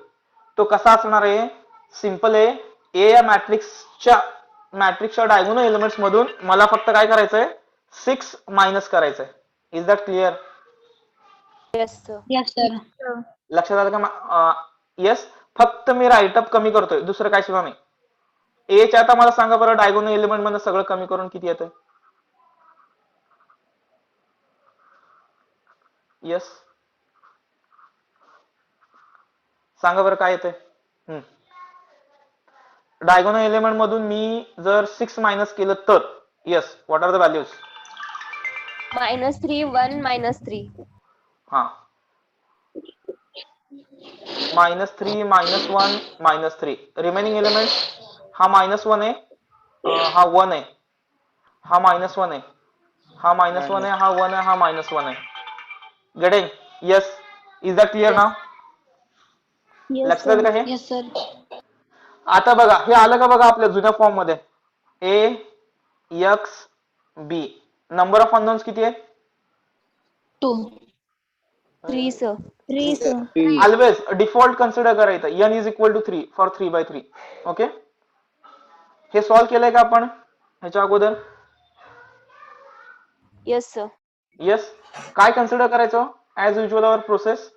तो कसा असणार आहे? सिंपल आहे. ए या मॅट्रिक्सच्या डायगोनल एलिमेंट्स मधून मला फक्त काय करायचंय? 6 मायनस करायचंय. Is that clear? Yes, sir. Yes, sir. लक्षात आलं का? येस, फक्त मी राईटअप कमी करतोय, दुसरं काय सुद्धा नाही. एच्या आता मला सांगा बरं, डायगोनल एलिमेंट मध्ये सगळं कमी करून किती येतं? येस, सांगा बरं काय येतंय? डायगोनल एलिमेंट मधून मी जर 6 मायनस केलं तर yes, what are the values? -3, 1, -3. हा, -3, -1, -3. रिमेनिंग एलिमेंट्स, हा -1 आहे, हा 1 आहे, हा -1 आहे, हा -1 आहे, हा 1 आहे, हा -1 आहे. Getting? Yes, is that clear Yes. Now? Yes, लक्षात sir. आलं का हे? Yes, sir. आता बघा, हे आलं का बघा आपल्या जुन्या फॉर्म मध्ये? A X B. Number of unknowns किती आहे? 2. 3, sir. 3, sir. Always default consider करायचं. n is equal to 3 for 3/3. Okay, हे सॉल्व्ह केलंय का आपण ह्याच्या अगोदर? Yes, sir. येस. काय कन्सिडर करायचं as usual our process?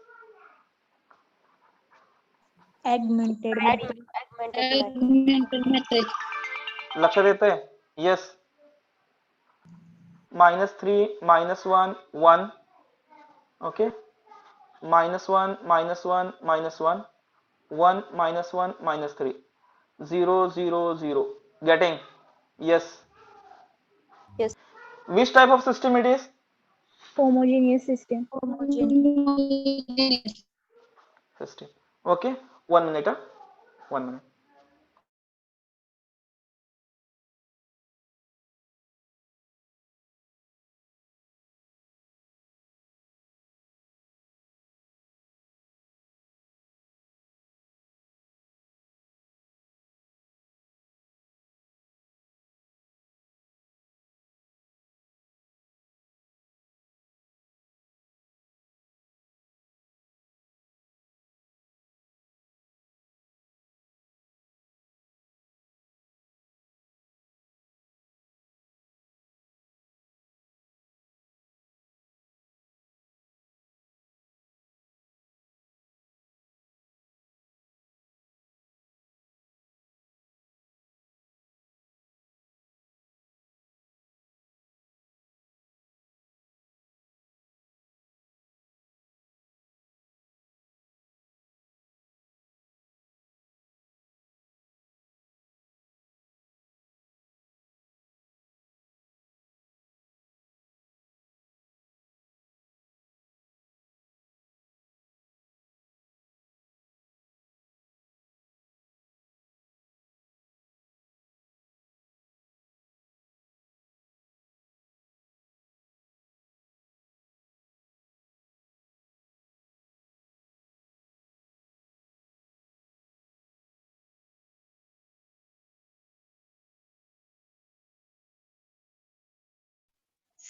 Augmented Augmented matrix. matrix. लक्षात येतंय? Yes. -3, -1, 1. Okay, -1, -1, -1, 1, -1, -3, 0 0 0. Getting? Yes. Yes. Which type of system it is? Homogeneous system. System. Okay, 1 minute. 1 minute.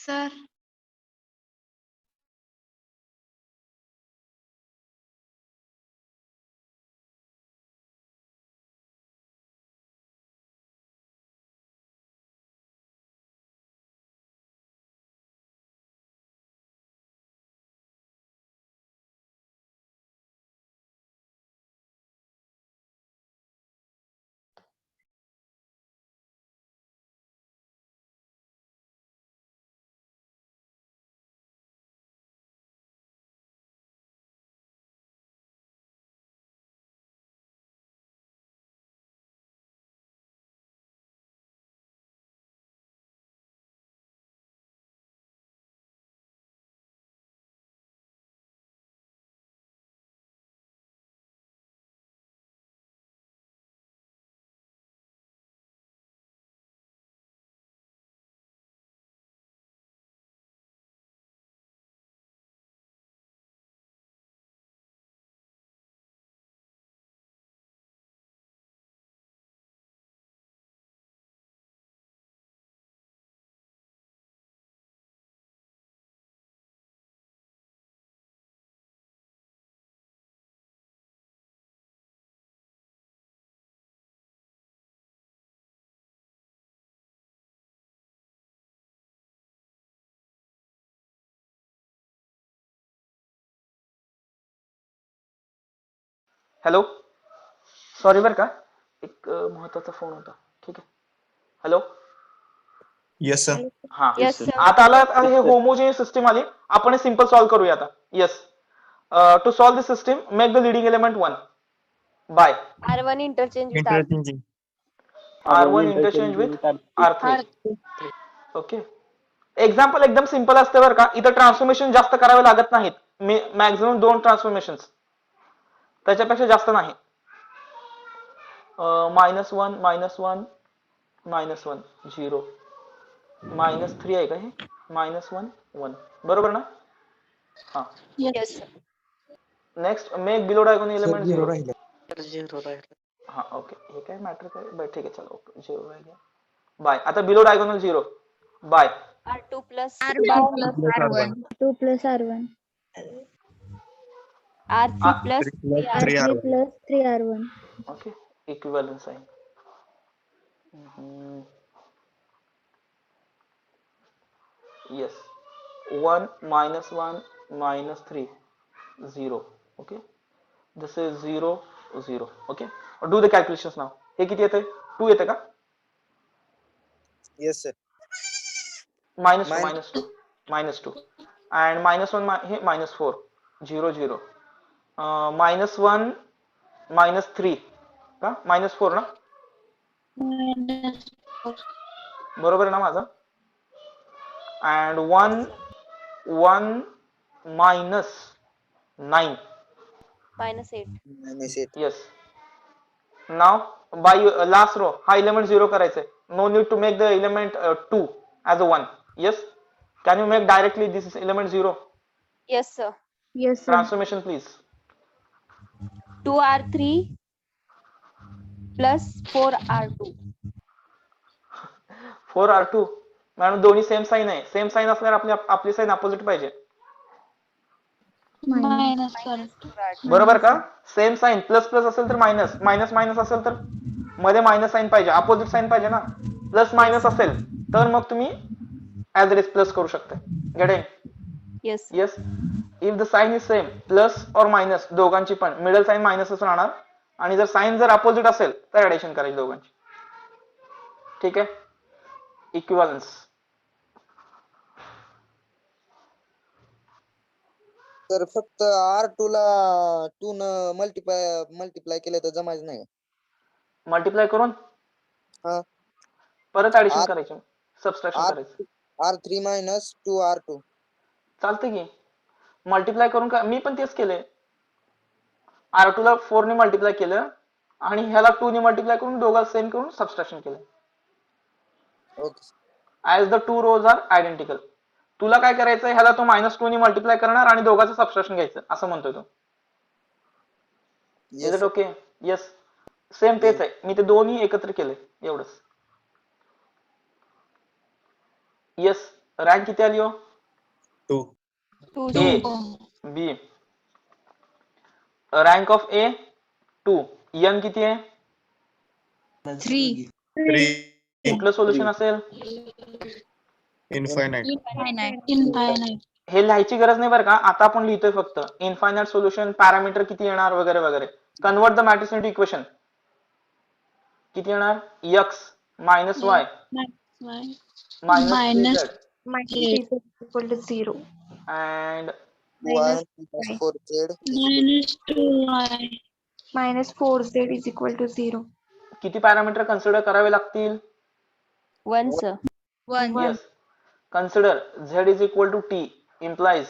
Sir. Hello, sorry बरं का, एक महत्वाचा phone होता. ठीक आहे. हॅलो. Yes, sir. हा, Yes, sir. आता आला हे होमोजेनियस सिस्टम आली. आपण सिंपल सॉल्व्ह करूया आता. Yes, to solve this system make the leading element 1 by R1 interchange with R2. Interchanging. R1 interchange with R3. Okay. Example एकदम सिंपल असते बरं का. इथं ट्रान्सफॉर्मेशन जास्त करावे लागत नाहीत. मॅक्झिमम 2 ट्रान्सफॉर्मेशन, त्याच्यापेक्षा जास्त नाही. -1 -1 -1 0 -3 आहे का हे? -1 1 बरोबर ना? हा. Yes, sir. Next make below diagonal Sir, element 0 0. राहिला. हा, ओके. हे काय मॅटर काय? बरं ठीक आहे, चलो ओके. 0 राहिला. बाय. आता below diagonal 0 by. R2 plus R2 R1. plus R1. 2 plus R1. R3 plus 3 plus 3R1. 3 R3 R1. plus 3R1. Okay, equivalence आहे. Yes. 1 -1 -3 0. Okay, this is 0 0. Okay, do the calculations now. हे किती येते? 2 येते का? Yes sir. -2 -2 and -1 हे -4 0 0 -1 -3 का? -4 ना? बरोबर आहे ना माझं? and 1 1 -9. -8. -8. Yes. Now by last row हा element 0 करायचा आहे. No need to make the element 2 as a 1. Yes. Can you make directly this element 0? Yes, sir. Yes, sir. Transformation please. 2R3 plus 4R2. 4R2. Madam दोन्ही same sign आहे. Same sign असल्यावर आपली sign opposite पाहिजे. Minus. -2R2. बरोबर का? Same sign plus plus असेल तर minus, minus minus असेल तर मध्ये मायनस साइन पाहिजे, अपोजिट साइन पाहिजे ना. प्लस मायनस असेल तर मग तुम्ही ऍज इट इज प्लस करू शकता. Get it? Yes. Yes. If the sign is same plus और मायनस दोघांची पण मिडल साइन मायनसच राहणार, आणि जर साइन जर अपोजिट असेल तर ऍडिशन करायची दोघांची. ठीक आहे. इक्विव्हॅलन्स. तर फक्त R2 ला 2 न मल्टिप्लाय केलं तर जमायचं नाही. मल्टिप्लाय करून हा. परत ऍडिशन R करायची, सबस्ट्रॅक्शन करायचं. R3 minus 2 R2. चालते की. मल्टिप्लाय करून का, मी पण तेच केलंय. R2 ला 4 ने मल्टिप्लाय केलं आणि ह्याला 2 ने मल्टिप्लाय करून दोघांना सेम करून सबस्ट्रॅक्शन केलं. Okay. As the 2 rows are identical. तुला काय करायचंय, ह्याला तो -2 ने मल्टिप्लाय करणार आणि दोघांचं सबस्ट्रॅक्शन घ्यायचं असं म्हणतोय तो. Is yes it sir. Okay? Yes. Same तेच आहे. मी ते दोन्ही एकत्र केले एवढंच. येस. रँक किती आली हो? 2. A B. Rank of A 2. N किती आहे? 3. 3. कुठलं सोल्युशन असेल? Infinite. Infinite. हे लिहायची गरज नाही बरं का, आता आपण लिहितोय फक्त इनफायनाइट सोल्युशन, पॅरामीटर किती येणार वगैरे वगैरे. Convert the matrix into equation. किती येणार? x minus y minus 3z Minus equal to 0. And y minus 4z minus 2y. Minus 4z is equal to 0. किती पॅरामीटर कन्सिडर करावे लागतील? 1 sir. 1. Yes. Consider z is equal to t implies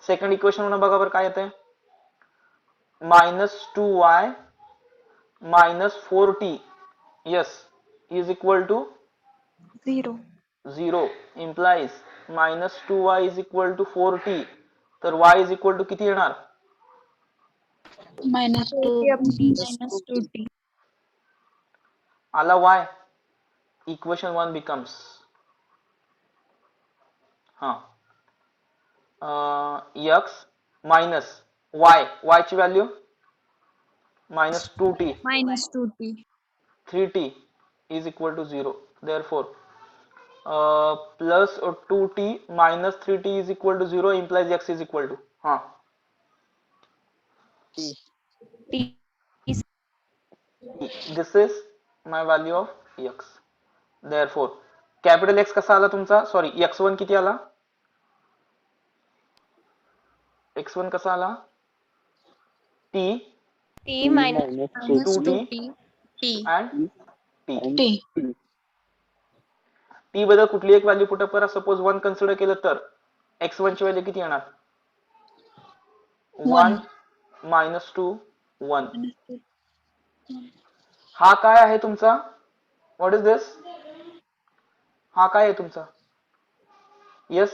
second equation म्हणून बघा बरं काय येते? minus 2y minus 4t yes is equal to 0. 0 implies minus 2y is equal to 4t. तर y is equal to किती येणार? Minus 2. Minus 2t. आला y. Equation 1 becomes x minus y ची value minus 2t Minus 2t. 3t is equal to 0. Therefore plus 2t minus 3t is equal to 0 implies x is equal to t. T is this is my value of x. Therefore capital X कसा आला तुमचा? Sorry x1 किती आला? x1 कसा आला? t T minus 2t T. and t. T. t बद्दल कुठली एक व्हॅल्यू पुट करा. सपोज 1 कन्सिडर केलं तर x1 ची व्हॅल्यू किती येणार? 1 minus 2 1. हा काय आहे तुमचा? What is this? हा काय आहे तुमचा? Yes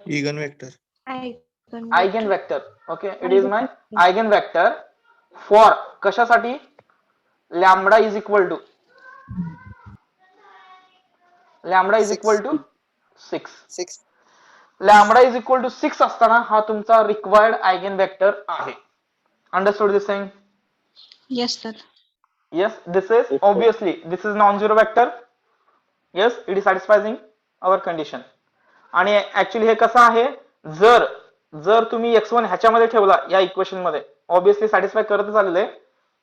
Eigenvector. Eigen vector. Okay, it is my eigen vector for कशासाठी? Lambda is equal to 6. 6. Lambda is equal to 6 असताना हा तुमचा रिक्वायर्ड आयगेन वेक्टर आहे. Understood this thing? Yes, sir. Yes, this is obviously this is non-zero vector. Yes, it is satisfying our condition. आणि actually हे कसं आहे, जर तुम्ही x1 ह्याच्यामध्ये ठेवला या इक्वेशन मध्ये, ऑब्विसली सॅटिस्फाय करतच आलेलं आहे.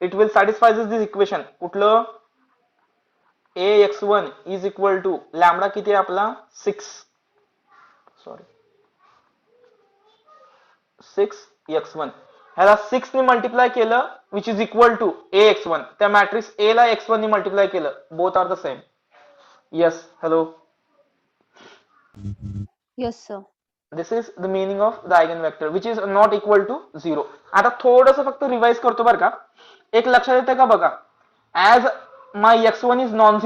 It will satisfy this equation. कुठलं? ax1 is equal to lambda किती आहे आपला? 6. सॉरी 6x1 ह्याला 6 ने मल्टिप्लाय केलं which is equal to ax1. त्या मॅट्रिक्स a ला x1 ने मल्टिप्लाय केलं. Both are the same. Yes, hello. yes sir. This is the meaning of the eigen vector which is not equal to 0. आता थोडंसं फक्त revise करतो बरं का. एक लक्षात येते का बघा. As my x1 is non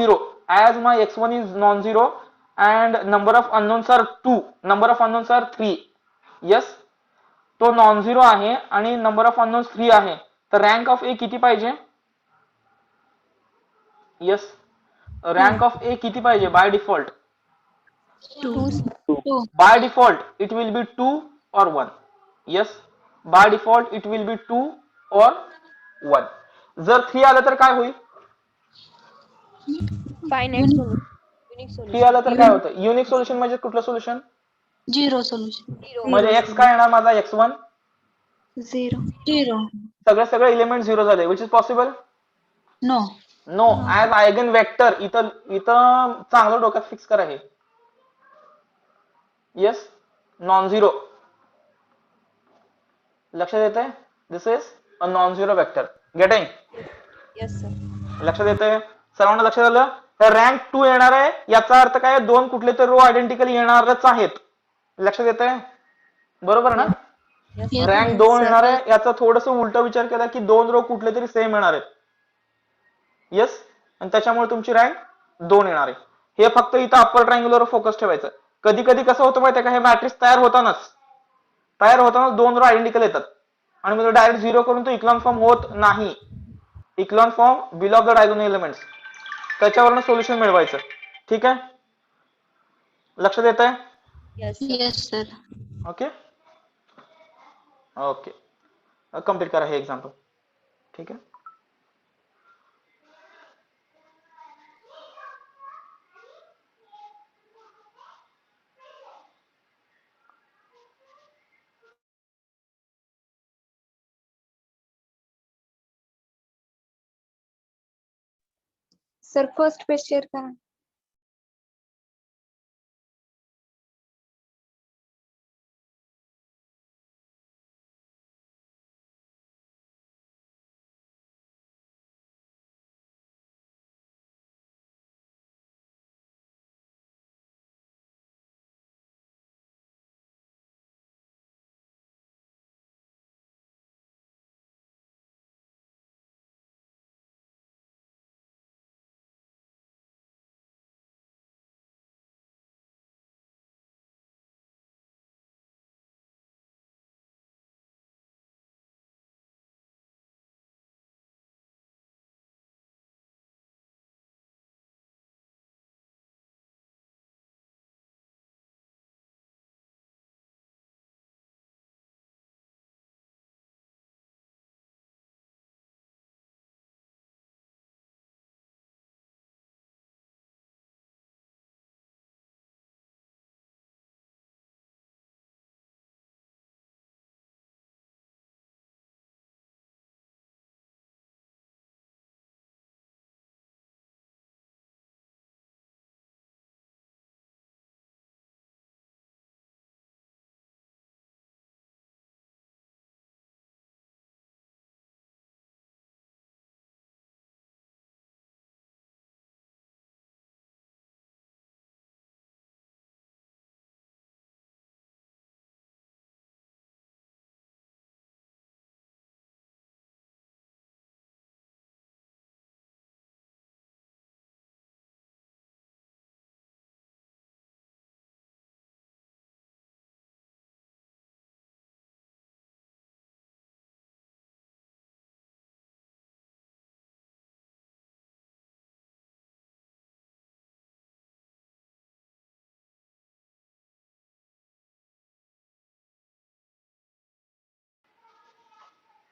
zero and number of unknowns are 2, number of unknowns are 3. yes, तो नॉन झिरो आहे आणि नंबर ऑफ अननोन्स 3 आहे. तर रँक ऑफ ए किती पाहिजे? येस, रँक ऑफ ए किती पाहिजे by default? 2. By default it will be 2 or 1. Yes, by default it will be 2 or 1. जर 3 आलं तर काय होईल? Finite solution. Unique 3 solution. आलं तर काय होतं? युनिक सोल्युशन म्हणजे कुठलं सोल्युशन? Zero solution. Zero. म्हणजे x काय येणार माझा? x1 0. 0. सगळे एलिमेंट 0 झाले. Which is possible? No. No. As eigen vector इथं चांगलं डोक्यात फिक्स करा हे. Yes, non zero. लक्षात येते? This is a non zero vector. Getting? Yes sir. लक्षात येते? सर्वांना लक्षात आलं? तर रँक 2 येणार आहे याचा अर्थ काय? दोन कुठले तर रो आयडेंटिकली येणारच आहेत. लक्षात येते? बरोबर ना? Yes, रँक 2 येणार आहे याचा थोडस उलट विचार केला की दोन रो कुठले तरी सेम येणार आहेत. येस, आणि त्याच्यामुळे तुमची रँक 2 येणार आहे. हे फक्त इथं अप्पर ट्रायंग्युलर फोकस ठेवायचं. कधी कधी कसं होतं माहिती आहे का, हे मॅट्रिक्स तयार होतानाच दोन रो आयडेंटिकल येतात आणि मग डायरेक्ट 0 करून तो इक्लॉन फॉर्म होत नाही. Echelon form below of the diagonal elements, त्याच्यावरनं सोल्युशन मिळवायचं. ठीक आहे, लक्षात येत आहे? Yes, sir. Yes, sir. Okay okay, complete करा हे एक्झाम्पल. ठीक आहे. सर फर्स्ट पेज शेअर करा.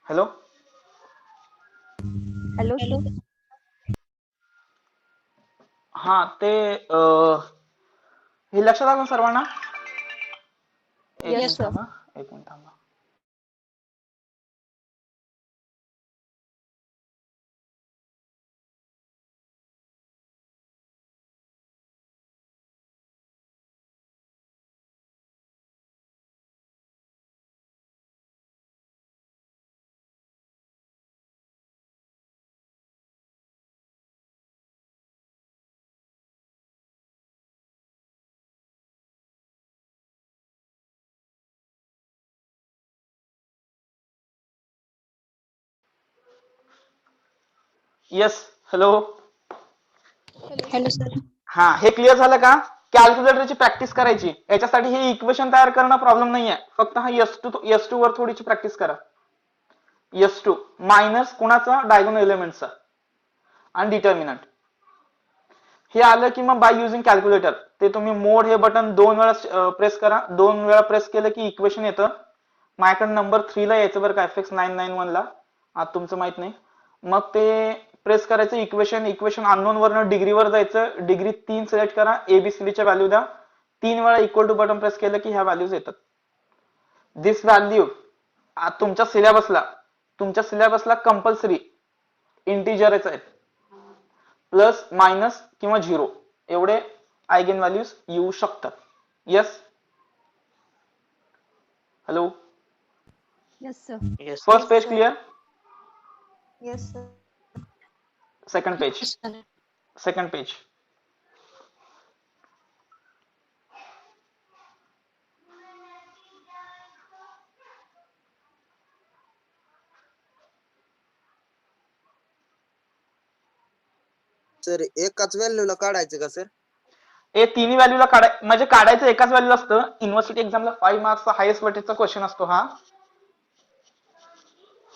हॅलो. Hello, sir. हा ते हे लक्षात आलं ना सर्वांना? एक Yes, मिनिट sir. थांबा, एक मिनिट थांबा. Yes, hello. Hello, sir. हा, हे क्लिअर झालं का? कॅल्क्युलेटरची प्रॅक्टिस करायची. याच्यासाठी हे इक्वेशन तयार करणं प्रॉब्लेम नाहीये. फक्त हा S2 वर थोडीशी प्रॅक्टिस करा. S2 मायनस कुणाचा? डायगोनल एलिमेंटचा आणि डिटर्मिनंट. हे आलं की मग बाय युजिंग कॅल्क्युलेटर ते तुम्ही मोड हे बटन 2 वेळा प्रेस करा. 2 वेळा प्रेस केलं की इक्वेशन येतं. माझ्याकडे नंबर 3 ला यायचं बरं का, FX991 ला. आता तुमचं माहित नाही. मग ते प्रेस करायचं इक्वेशन अननोन वरनं डिग्रीवर जायचं. डिग्री 3 सिलेक्ट करा. ABCDच्या व्हॅल्यू द्या. 3 वेळा इक्वल टू बटन प्रेस केलं की ह्या व्हॅल्यूज येतात. दिस व्हॅल्यू तुमच्या सिलेबसला कंपल्सरी इंटिजरच आहेत. प्लस मायनस किंवा 0 एवढे आयगेन व्हॅल्यूज येऊ शकतात. Yes, hello. Yes, sir. First page clear. Yes sir. Second page. Yes, sir. Second page. Sir एकाच व्हॅल्यूला काढायचं का सर? हे तिन्ही व्हॅल्यूला म्हणजे काढायचं एकाच व्हॅल्यू असतं. युनिव्हर्सिटी एक्झामला 5 मार्क्सचा हायेस्ट वेटेजचा क्वेश्चन असतो हा,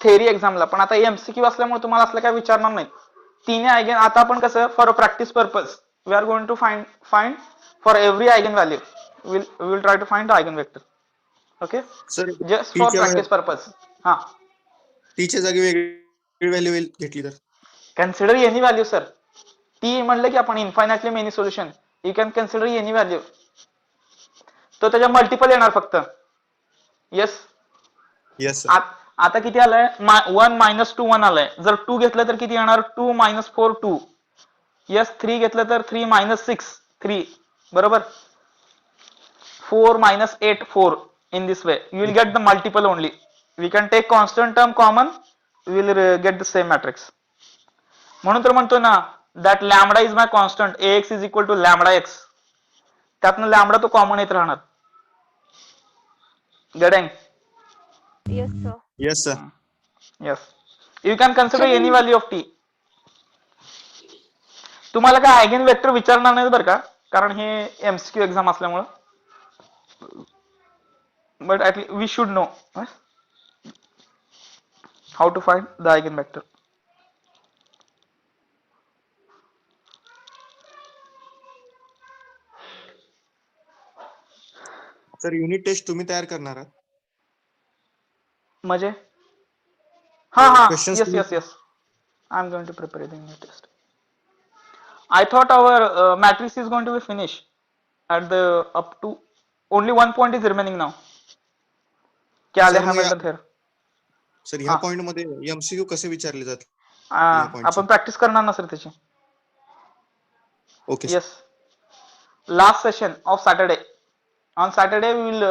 थेअरी एक्झामला. पण आता MCQ असल्यामुळे तुम्हाला असलं काय विचारणार नाही. तिन्ही आयगेन आता आपण कसं for practice purpose we are going to find for every eigenvalue we will try to find the eigenvector. Okay, sir just for practice purpose. हा, टीच्या जागी वेगळी व्हॅल्यू घेतली तर consider any value sir. T म्हणलं की आपण infinitely many solution, you can consider any value. तो त्याच्या मल्टिपल येणार फक्त. Yes, yes sir. आता किती आलंय? 1 मायनस 2 1 आलंय. जर 2 घेतलं तर किती येणार? 2 मायनस 4 2. यस, 3 घेतलं तर 3 मायनस 6 3. बरोबर. 4 minus 8 4. In this way you will get the multiple only. We can take constant term common, we will get the same matrix. म्हणून तर म्हणतो ना that lambda is my constant, ax is equal to lambda x. त्यातनं lambda तो common येत राहणार. Getting? Yes, sir. Yes sir. Yes, you can consider Sir, any value of t. तुम्हाला काय आयगेन वेक्टर विचारणार नाही बरं का, कारण हे एमसीक्यू एक्झाम असल्यामुळं. But at least we should know how to find the eigenvector. Sir unit test तुम्ही तयार करणार आहात? म्हणजे हा Questions yes yes yes, I'm going to prepare the unit test. I thought our matrix is going to be finished at the up to only one point is remaining now. क्या आले sir मग Hamilton theorem? Sir ह्या point मध्ये MCQ कसे विचारले जातात? आपण practice करणार ना सर त्याची. Okay Yes, last session of Saturday. On Saturday we will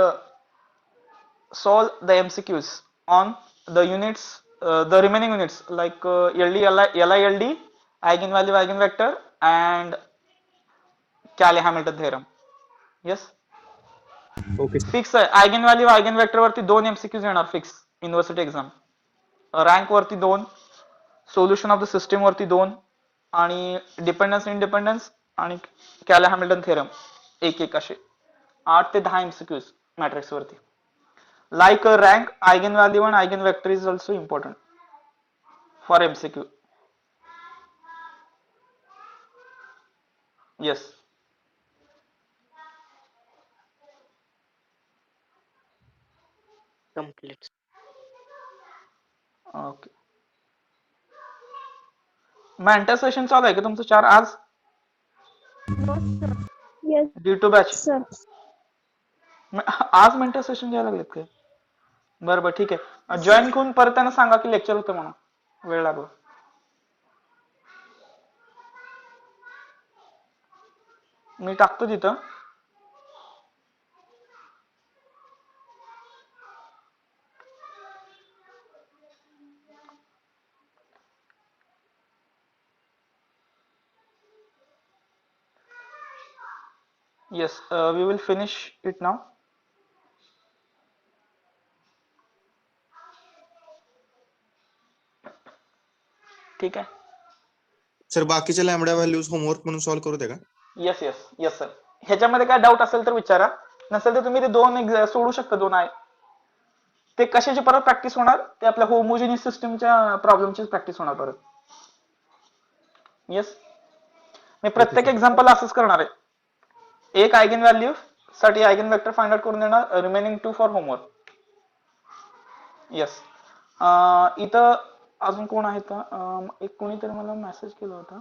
solve the MCQs on the units, the remaining units like LD, LILD, eigenvalue, eigenvector, and Cayley-Hamilton theorem. Yes, okay fix आहे. eigenvalue, eigenvector वरती 2 MCQs येणार fix university exam. Rank वरती 2, solution of the system वरती 2, आणि dependence independence आणि Cayley-Hamilton theorem एक एक असे 8 ते 10 MCQs मॅट्रिक्स वरती. Like rank, eigenvalue and eigenvector is also important for MCQ. Yes. Complete. Okay. Mentor session चालू आहे का तुमचं 4 आज? No, sir. yes, due to batch. sir. आज मेंटर सेशन घ्यायला लागलेत काय? बरं ठीक आहे. जॉईन करून परत त्यांना सांगा की लेक्चर होतं म्हणून, वेळ लागला. मी टाकतो तिथं. Yes, we will finish it now. ठीक आहे. सर बाकीच्या लॅमडा व्हॅल्यूज होमवर्क म्हणून सॉल्व्ह करू दे का? Yes yes yes sir. ह्याच्यामध्ये काय डाऊट असेल तर विचारा, नसेल तर तुम्ही ते 2 सोडू शकता. 2 आहे ते कशाची परत प्रॅक्टिस होणार? ते आपल्या होमोजिनियस सिस्टमच्या प्रॉब्लेमची प्रॅक्टिस होणार परत. येस, मी प्रत्येक एक्झाम्पल असंच करणार आहे. एक आयगेन व्हॅल्यू साठी आयगेन वेक्टर फाइंड आउट करून देणार, रिमेनिंग 2 फॉर होमवर्क. येस, इथं अजून कोण आहेत का? एक कोणीतरी मला मेसेज केला होता.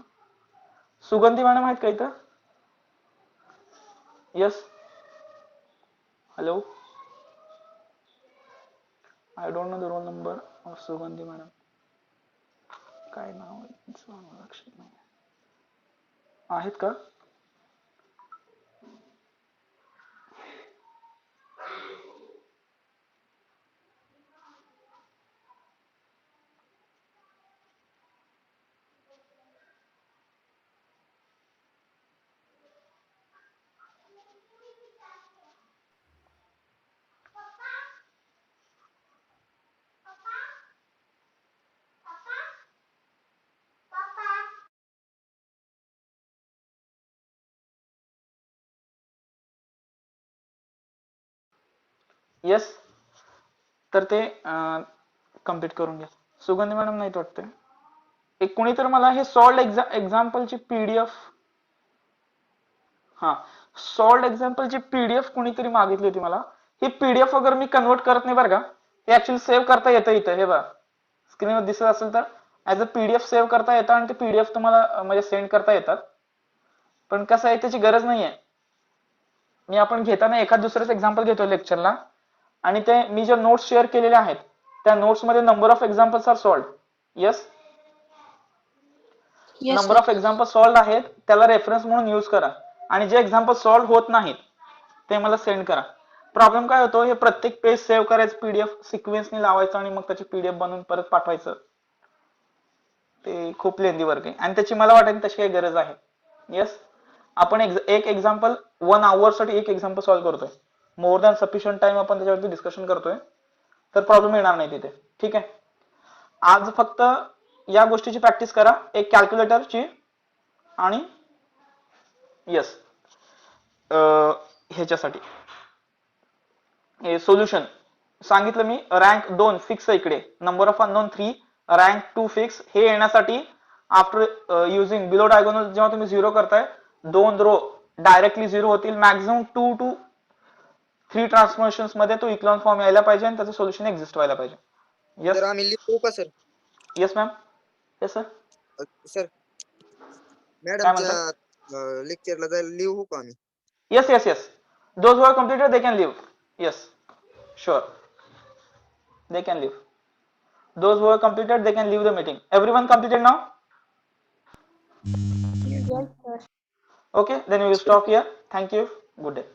सुगंधी मॅडम आहेत का इथं? Yes, hello. I don't know the roll number of सुगंधी मॅडम. काय नाव आहे लक्षात नाही. आहेत का? येस, तर ते कम्प्लीट करून घ्या. सुगंधी मॅडम नाहीत वाटते. एक कोणीतरी मला हे सॉल्ड एक्झाम्पलची PDF, हा सॉल्ड एक्झाम्पलची पीडीएफ कोणीतरी मागितली होती मला. ही पीडीएफ वगैरे मी कन्वर्ट करत नाही बरं का. हे ऍक्च्युली सेव्ह करता येतं इथं, हे बघा स्क्रीनवर दिसत असेल तर ऍज अ पीडीएफ सेव्ह करता येतं आणि ते पीडीएफ तुम्हाला म्हणजे सेंड करता येतात. पण कसं आहे त्याची गरज नाहीये. मी आपण घेताना एखाद दुसरंच एक्झाम्पल घेतो लेक्चरला आणि ते मी जे नोट्स शेअर केलेले आहेत त्या नोट्स मध्ये number of examples are solved. Yes, number of example solved आहेत त्याला रेफरन्स म्हणून यूज करा आणि जे एक्झाम्पल सॉल्व होत नाहीत ते मला सेंड करा. प्रॉब्लेम काय होतो, हे प्रत्येक पेज सेव्ह करायचं पीडीएफ सिक्वेन्सनी लावायचं आणि मग त्याची पीडीएफ बनवून परत पाठवायचं, ते खूप लेंदी वर्क आहे आणि त्याची मला वाटत तशी काही गरज आहे. येस, आपण एक एक्झाम्पल 1 hour साठी एक एक्झाम्पल सॉल्व्ह करतोय, मोर दॅन सफिशियंट टाइम आपण त्याच्यावरती डिस्कशन करतोय, तर प्रॉब्लेम येणार नाही तिथे. ठीक आहे, आज फक्त या गोष्टीची प्रॅक्टिस करा, एक कॅल्क्युलेटरची आणि येस ह्याच्यासाठी हे सोल्युशन सांगितलं मी. रँक 2 फिक्स आहे इकडे, number of unknown 3, rank 2 fix. हे येण्यासाठी आफ्टर युजिंग बिलो डायगोनल जेव्हा तुम्ही 0 करताय 2 रो डायरेक्टली 0 होतील. मॅक्झिमम 2 to 3 ट्रान्सफॉर्मेशन्स मध्ये तो इक्लॉन फॉर्म यायला पाहिजे आणि त्याचं सोल्युशन एक्झिस्ट व्हायला पाहिजे. येस, तर आम्ही लिहू का sir? Yes ma'am, yes sir. Sir काय मॅडमच्या लेक्चरला जायला लिहू का आम्ही? Yes, yes, yes. Those who are completed, they can leave. Yes, sure. They can leave. Those who are completed, they can leave the meeting. Everyone completed now? Yes, sir. Okay, then we will stop here. Thank you. Good day.